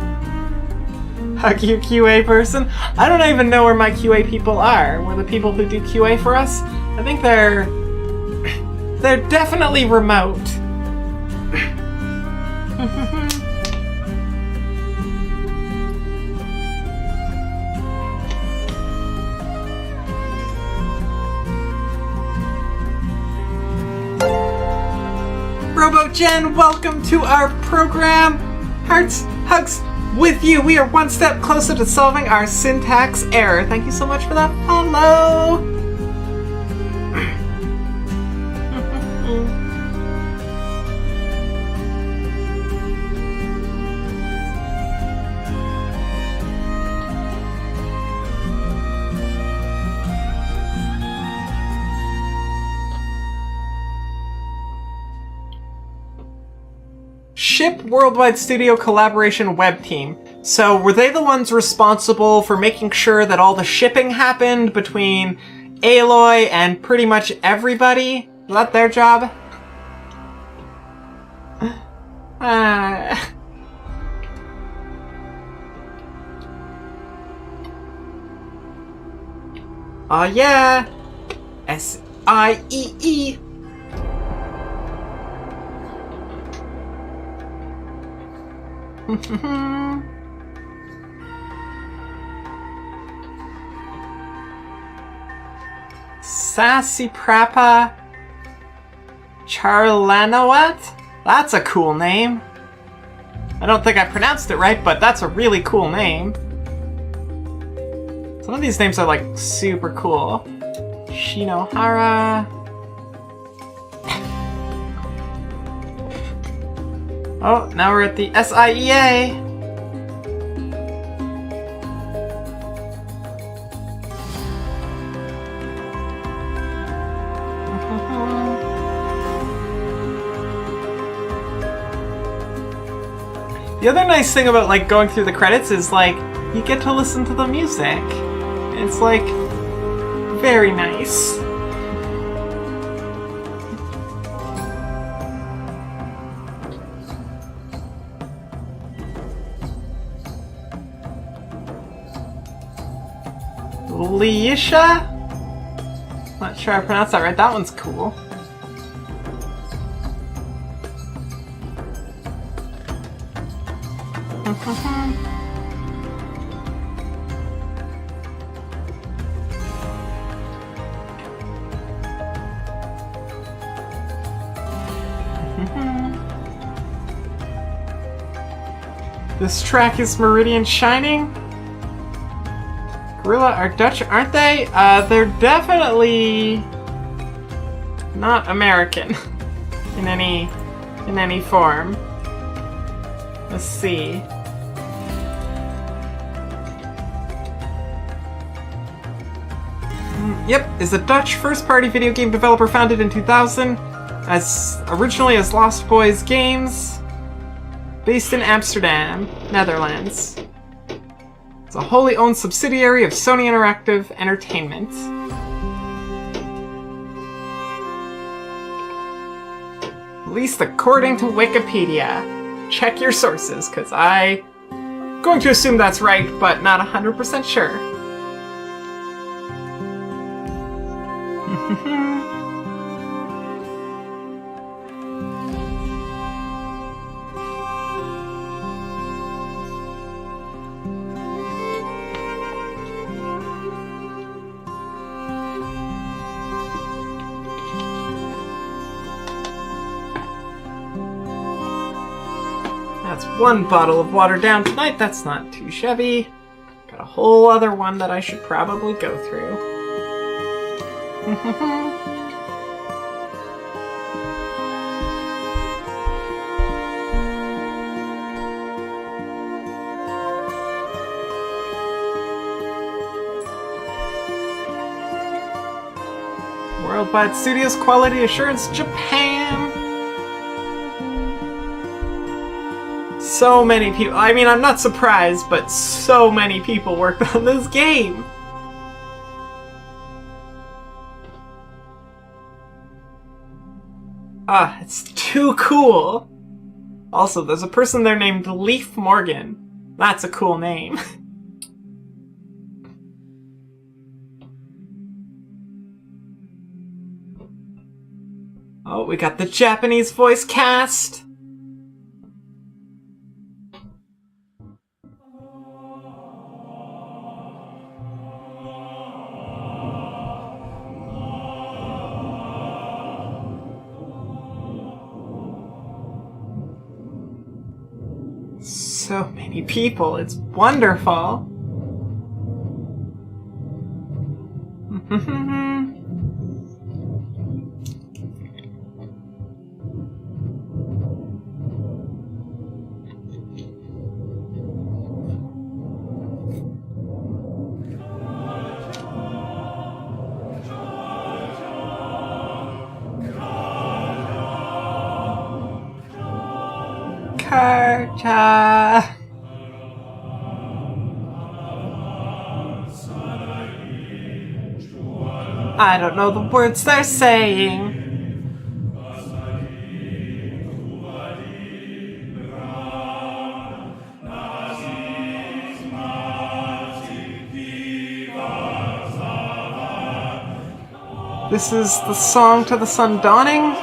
Hug you, QA person. I don't even know where my QA people are. Where the people who do QA for us? I think they're definitely remote. RoboGen, welcome to our program. Hearts, hugs with you. We are one step closer to solving our syntax error. Thank you so much for that follow. Ship Worldwide Studio Collaboration Web Team. So were they the ones responsible for making sure that all the shipping happened between Aloy and pretty much everybody? Is that their job? Oh yeah! S-I-E-E! Sassy Prappa Charlanawat? That's a cool name. I don't think I pronounced it right, but that's a really cool name. Some of these names are like super cool. Shinohara. Oh, now we're at the SIEA. The other nice thing about like going through the credits is like you get to listen to the music. It's like very nice. Leisha? Not sure I pronounced that right. That one's cool. This track is Meridian Shining. Gorilla are Dutch, aren't they? They're definitely not American in any form. Let's see. Yep, is a Dutch first-party video game developer founded in 2000, originally as Lost Boys Games, based in Amsterdam, Netherlands. It's a wholly owned subsidiary of Sony Interactive Entertainment. At least according to Wikipedia. Check your sources, because I'm going to assume that's right, but not 100% sure. That's one bottle of water down tonight. That's not too shabby. Got a whole other one that I should probably go through. Worldwide Studios Quality Assurance Japan. So many people. I mean, I'm not surprised, but so many people worked on this game. Ah, it's too cool. Also, there's a person there named Leaf Morgan. That's a cool name. Oh, we got the Japanese voice cast. So many people, it's wonderful. Karja. I don't know the words they're saying. This is the song to the sun dawning.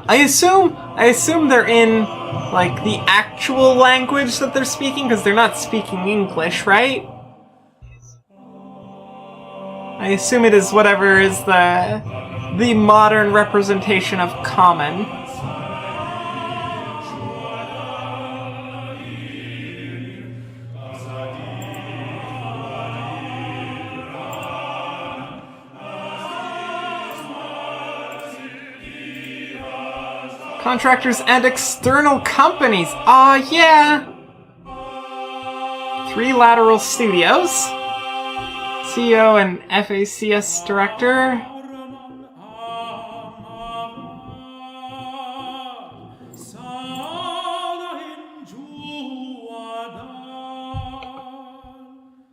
I assume they're in like the actual language that they're speaking, because they're not speaking English, right? I assume it is whatever is the modern representation of common. Contractors and external companies. Aw, yeah! 3 Lateral Studios. CEO and FACS Director.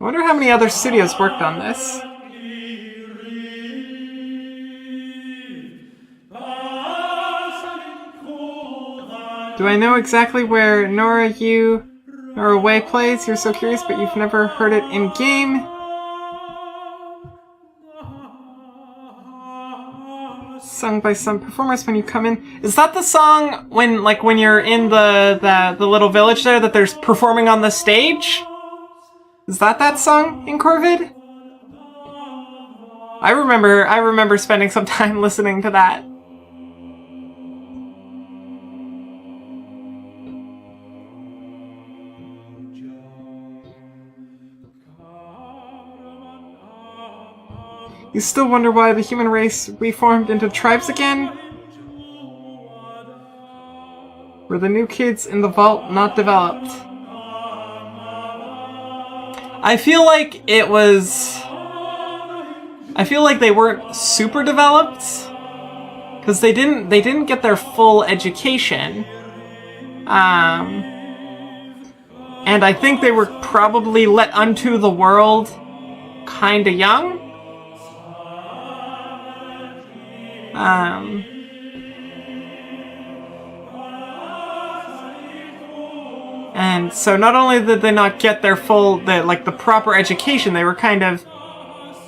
I wonder how many other studios worked on this. Do I know exactly where Nora Way plays? You're so curious, but you've never heard it in game. Sung by some performers when you come in. Is that the song when you're in the little village there that they're performing on the stage? Is that song in Corvid? I remember spending some time listening to that. You still wonder why the human race reformed into tribes again? Were the new kids in the vault not developed? I feel like they weren't super developed, because they didn't get their full education. And I think they were probably let unto the world kinda young. And so not only did they not get their the proper education, they were kind of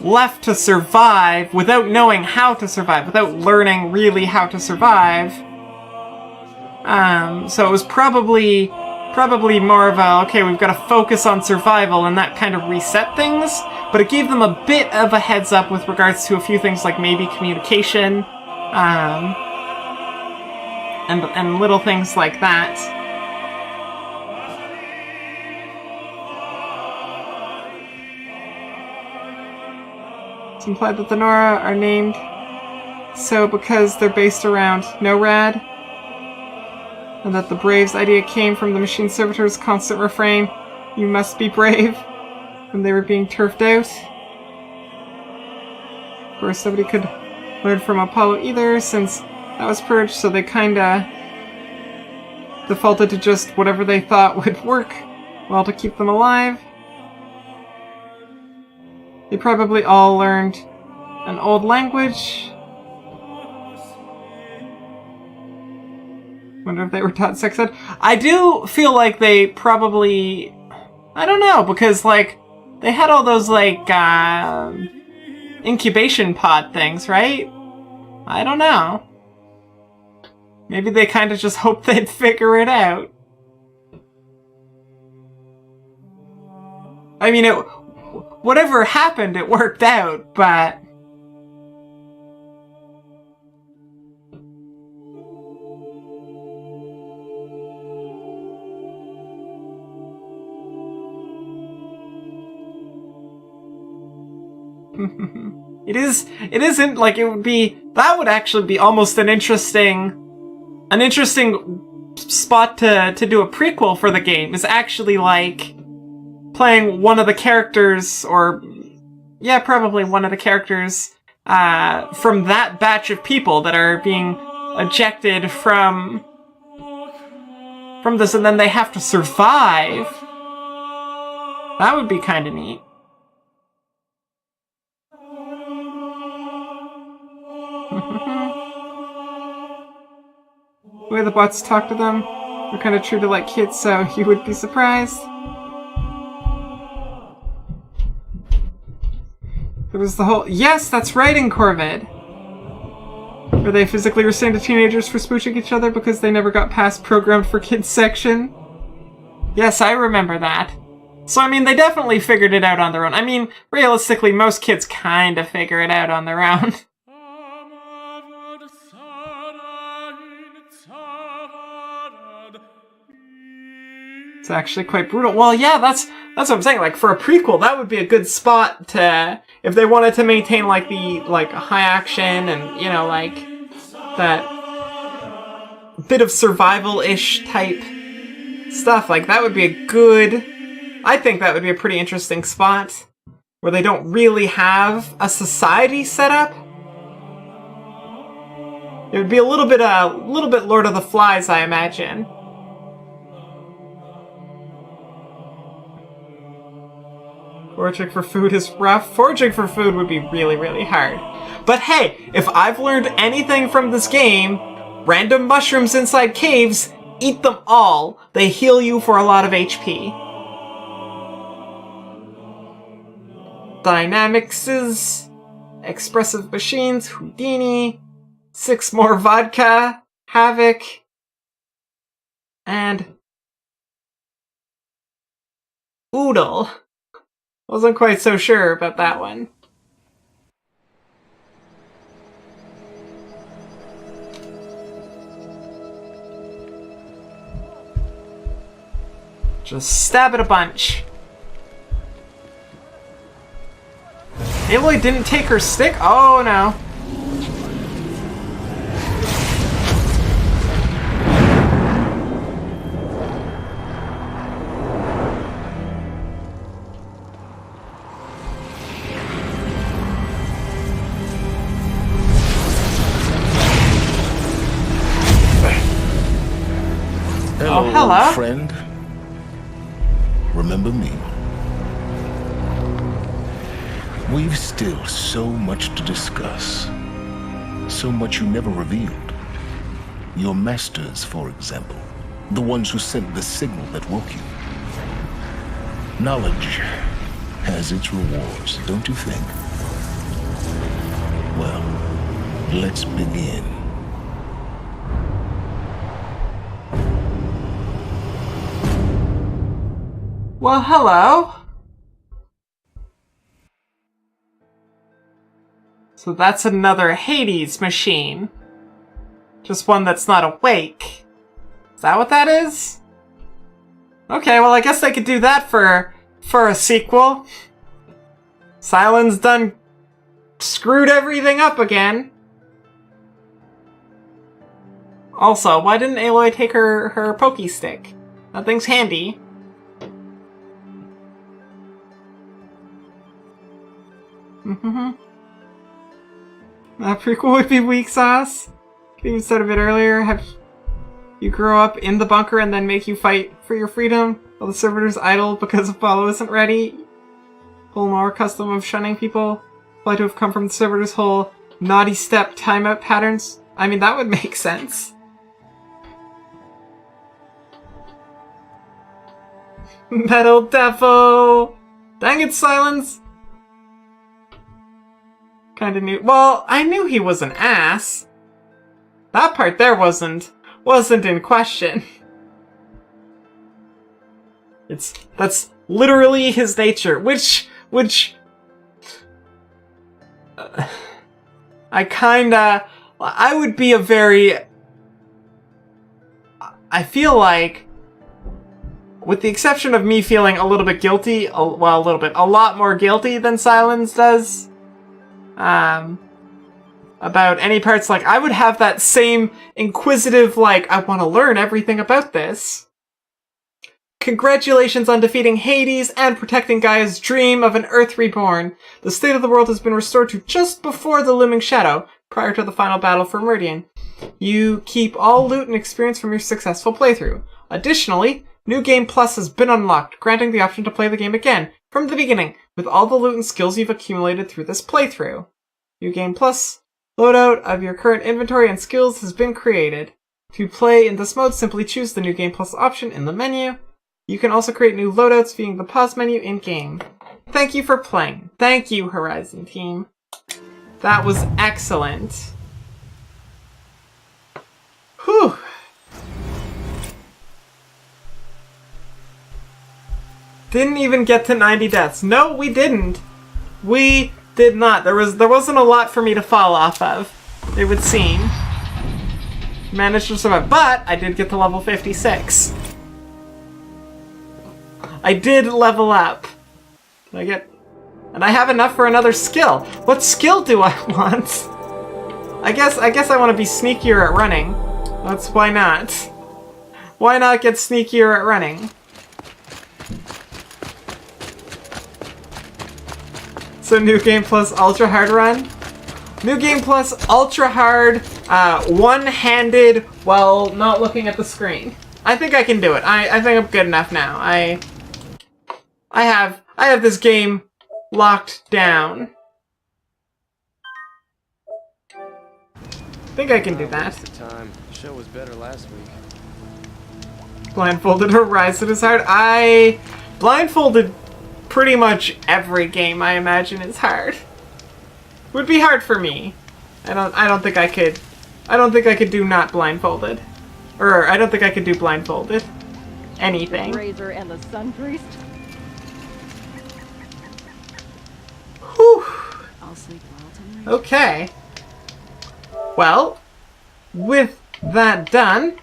left to survive without knowing how to survive, without learning really how to survive. So it was probably more of a, okay, we've got to focus on survival, and that kind of reset things. But it gave them a bit of a heads up with regards to a few things like maybe communication, and little things like that. It's implied that the Nora are named so because they're based around NORAD, and that the Braves idea came from the machine servitor's constant refrain, "You must be brave," when they were being turfed out. Of course, nobody could learn from Apollo either, since that was purged, so they kinda defaulted to just whatever they thought would work well to keep them alive. They probably all learned an old language. Wonder if they were taught sex ed. I do feel like they probably... I don't know, because, they had all those, incubation pod things, right? I don't know. Maybe they kind of just hoped they'd figure it out. I mean, whatever happened, it worked out, but... It isn't like it would be, that would actually be almost an interesting spot to do a prequel for the game, is actually playing one of the characters, or yeah, probably one of the characters from that batch of people that are being ejected from this, and then they have to survive. That would be kind of neat. The way the bots talk to them, they're kind of treated like kids, so you would be surprised. There was the whole... Yes, that's right, in Corvid! Where they physically restrained the teenagers for smooching each other because they never got past programmed for kids section. Yes, I remember that. So, I mean, they definitely figured it out on their own. I mean, realistically, most kids kind of figure it out on their own. It's actually quite brutal. Well, yeah, that's what I'm saying. Like, for a prequel, that would be a good spot to... If they wanted to maintain, like, the, like, high action and, you know, like, that bit of survival-ish type stuff, like, that would be a good... I think that would be a pretty interesting spot where they don't really have a society set up. It would be a little bit Lord of the Flies, I imagine. Foraging for food is rough. Foraging for food would be really, really hard. But hey, if I've learned anything from this game, random mushrooms inside caves, eat them all. They heal you for a lot of HP. Dynamics, Expressive Machines, Houdini, 6 more vodka, Havoc, and Oodle. Wasn't quite so sure about that one. Just stab it a bunch. Aloy didn't take her stick? Oh no. Hello, hello. old friend. Remember me? We've still so much to discuss. So much you never revealed. Your masters, for example. The ones who sent the signal that woke you. Knowledge has its rewards, don't you think? Well, let's begin. Well, hello. So that's another Hades machine. Just one that's not awake. Is that what that is? Okay, well I guess they could do that for a sequel. Sylens done screwed everything up again. Also, why didn't Aloy take her pokey stick? That thing's handy. That prequel would be weak sauce. Could even said a bit earlier, have you grow up in the bunker and then make you fight for your freedom while the servitors idle because Apollo isn't ready. Whole more custom of shunning people. Likely to have come from the servitors' whole naughty step timeout patterns. I mean, that would make sense. Metal Devil! Dang it, Sylens! Kinda knew. Well, I knew he was an ass. That part there wasn't in question. That's literally his nature, which I would be a very... I feel like, with the exception of me feeling a little bit guilty, a lot more guilty than Sylens does, about any parts, like, I would have that same inquisitive, like, I want to learn everything about this. Congratulations on defeating Hades and protecting Gaia's dream of an Earth reborn. The state of the world has been restored to just before the looming shadow, prior to the final battle for Meridian. You keep all loot and experience from your successful playthrough. Additionally, New Game Plus has been unlocked, granting the option to play the game again, from the beginning, with all the loot and skills you've accumulated through this playthrough. New Game Plus loadout of your current inventory and skills has been created. To play in this mode, simply choose the New Game Plus option in the menu. You can also create new loadouts via the pause menu in-game. Thank you for playing. Thank you, Horizon team. That was excellent. Whew. Didn't even get to 90 deaths. No, we didn't. We did not. There wasn't a lot for me to fall off of, it would seem. Managed to survive, but I did get to level 56. I did level up. And I have enough for another skill. What skill do I want? I guess I want to be sneakier at running. That's why not. Why not get sneakier at running? So New Game Plus Ultra Hard Run? New Game Plus Ultra Hard, one-handed while not looking at the screen. I think I can do it. I think I'm good enough now. I have this game locked down. I think I can do that. Time. The show was better last week. Blindfolded Horizon is hard. I blindfolded pretty much every game I imagine is hard. Would be hard for me. I don't think I could do not blindfolded. Or I don't think I could do blindfolded. Anything. Razor and the Sun Priest. Whew. I'll sleep well tonight. Okay. Well, with that done,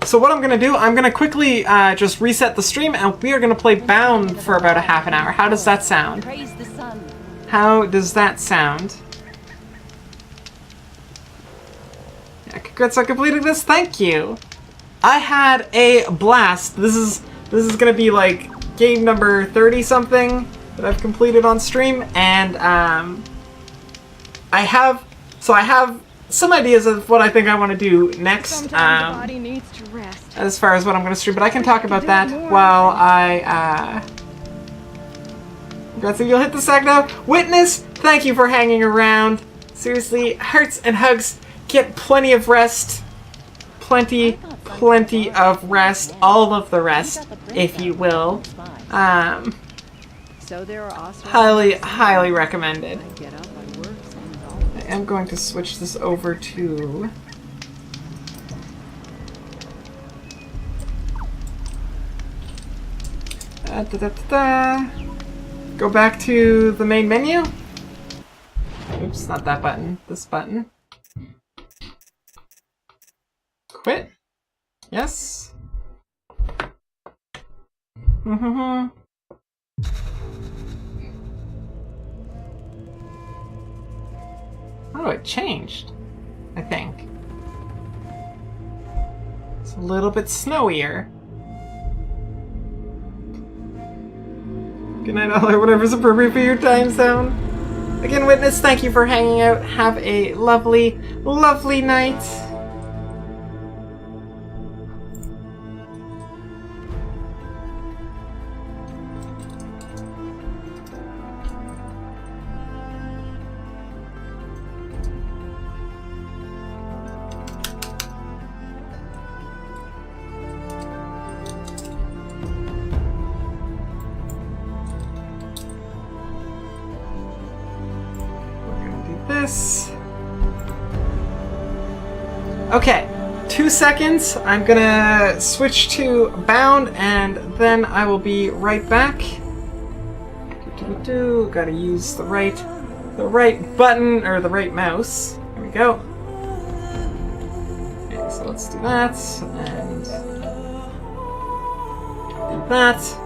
so what I'm gonna do, I'm gonna quickly just reset the stream, and we are gonna play Bound for about a half an hour. How does that sound? Praise the sun. How does that sound? Yeah, congrats on completing this. Thank you. I had a blast. This is gonna be like game number 30 something that I've completed on stream, and I have some ideas of what I think I want to do next. Sometimes the body needs to rest. As far as what I'm going to stream, but I can talk about that while I Congrats, you'll hit the sack now. Witness, thank you for hanging around. Seriously, hearts and hugs. Get plenty of rest. Plenty of rest. All of the rest, if you will. So there are highly recommended. I am going to switch this over to go back to the main menu. Oops, not that button. This button. Quit. Yes. Oh, it changed, I think. It's a little bit snowier. Good night, all, or whatever's appropriate for your time zone. Again, Witness, thank you for hanging out. Have a lovely, lovely night. Okay, 2 seconds. I'm gonna switch to Bound, and then I will be right back. Gotta use the right button, or the right mouse. There we go. Okay, so let's do that, and do that.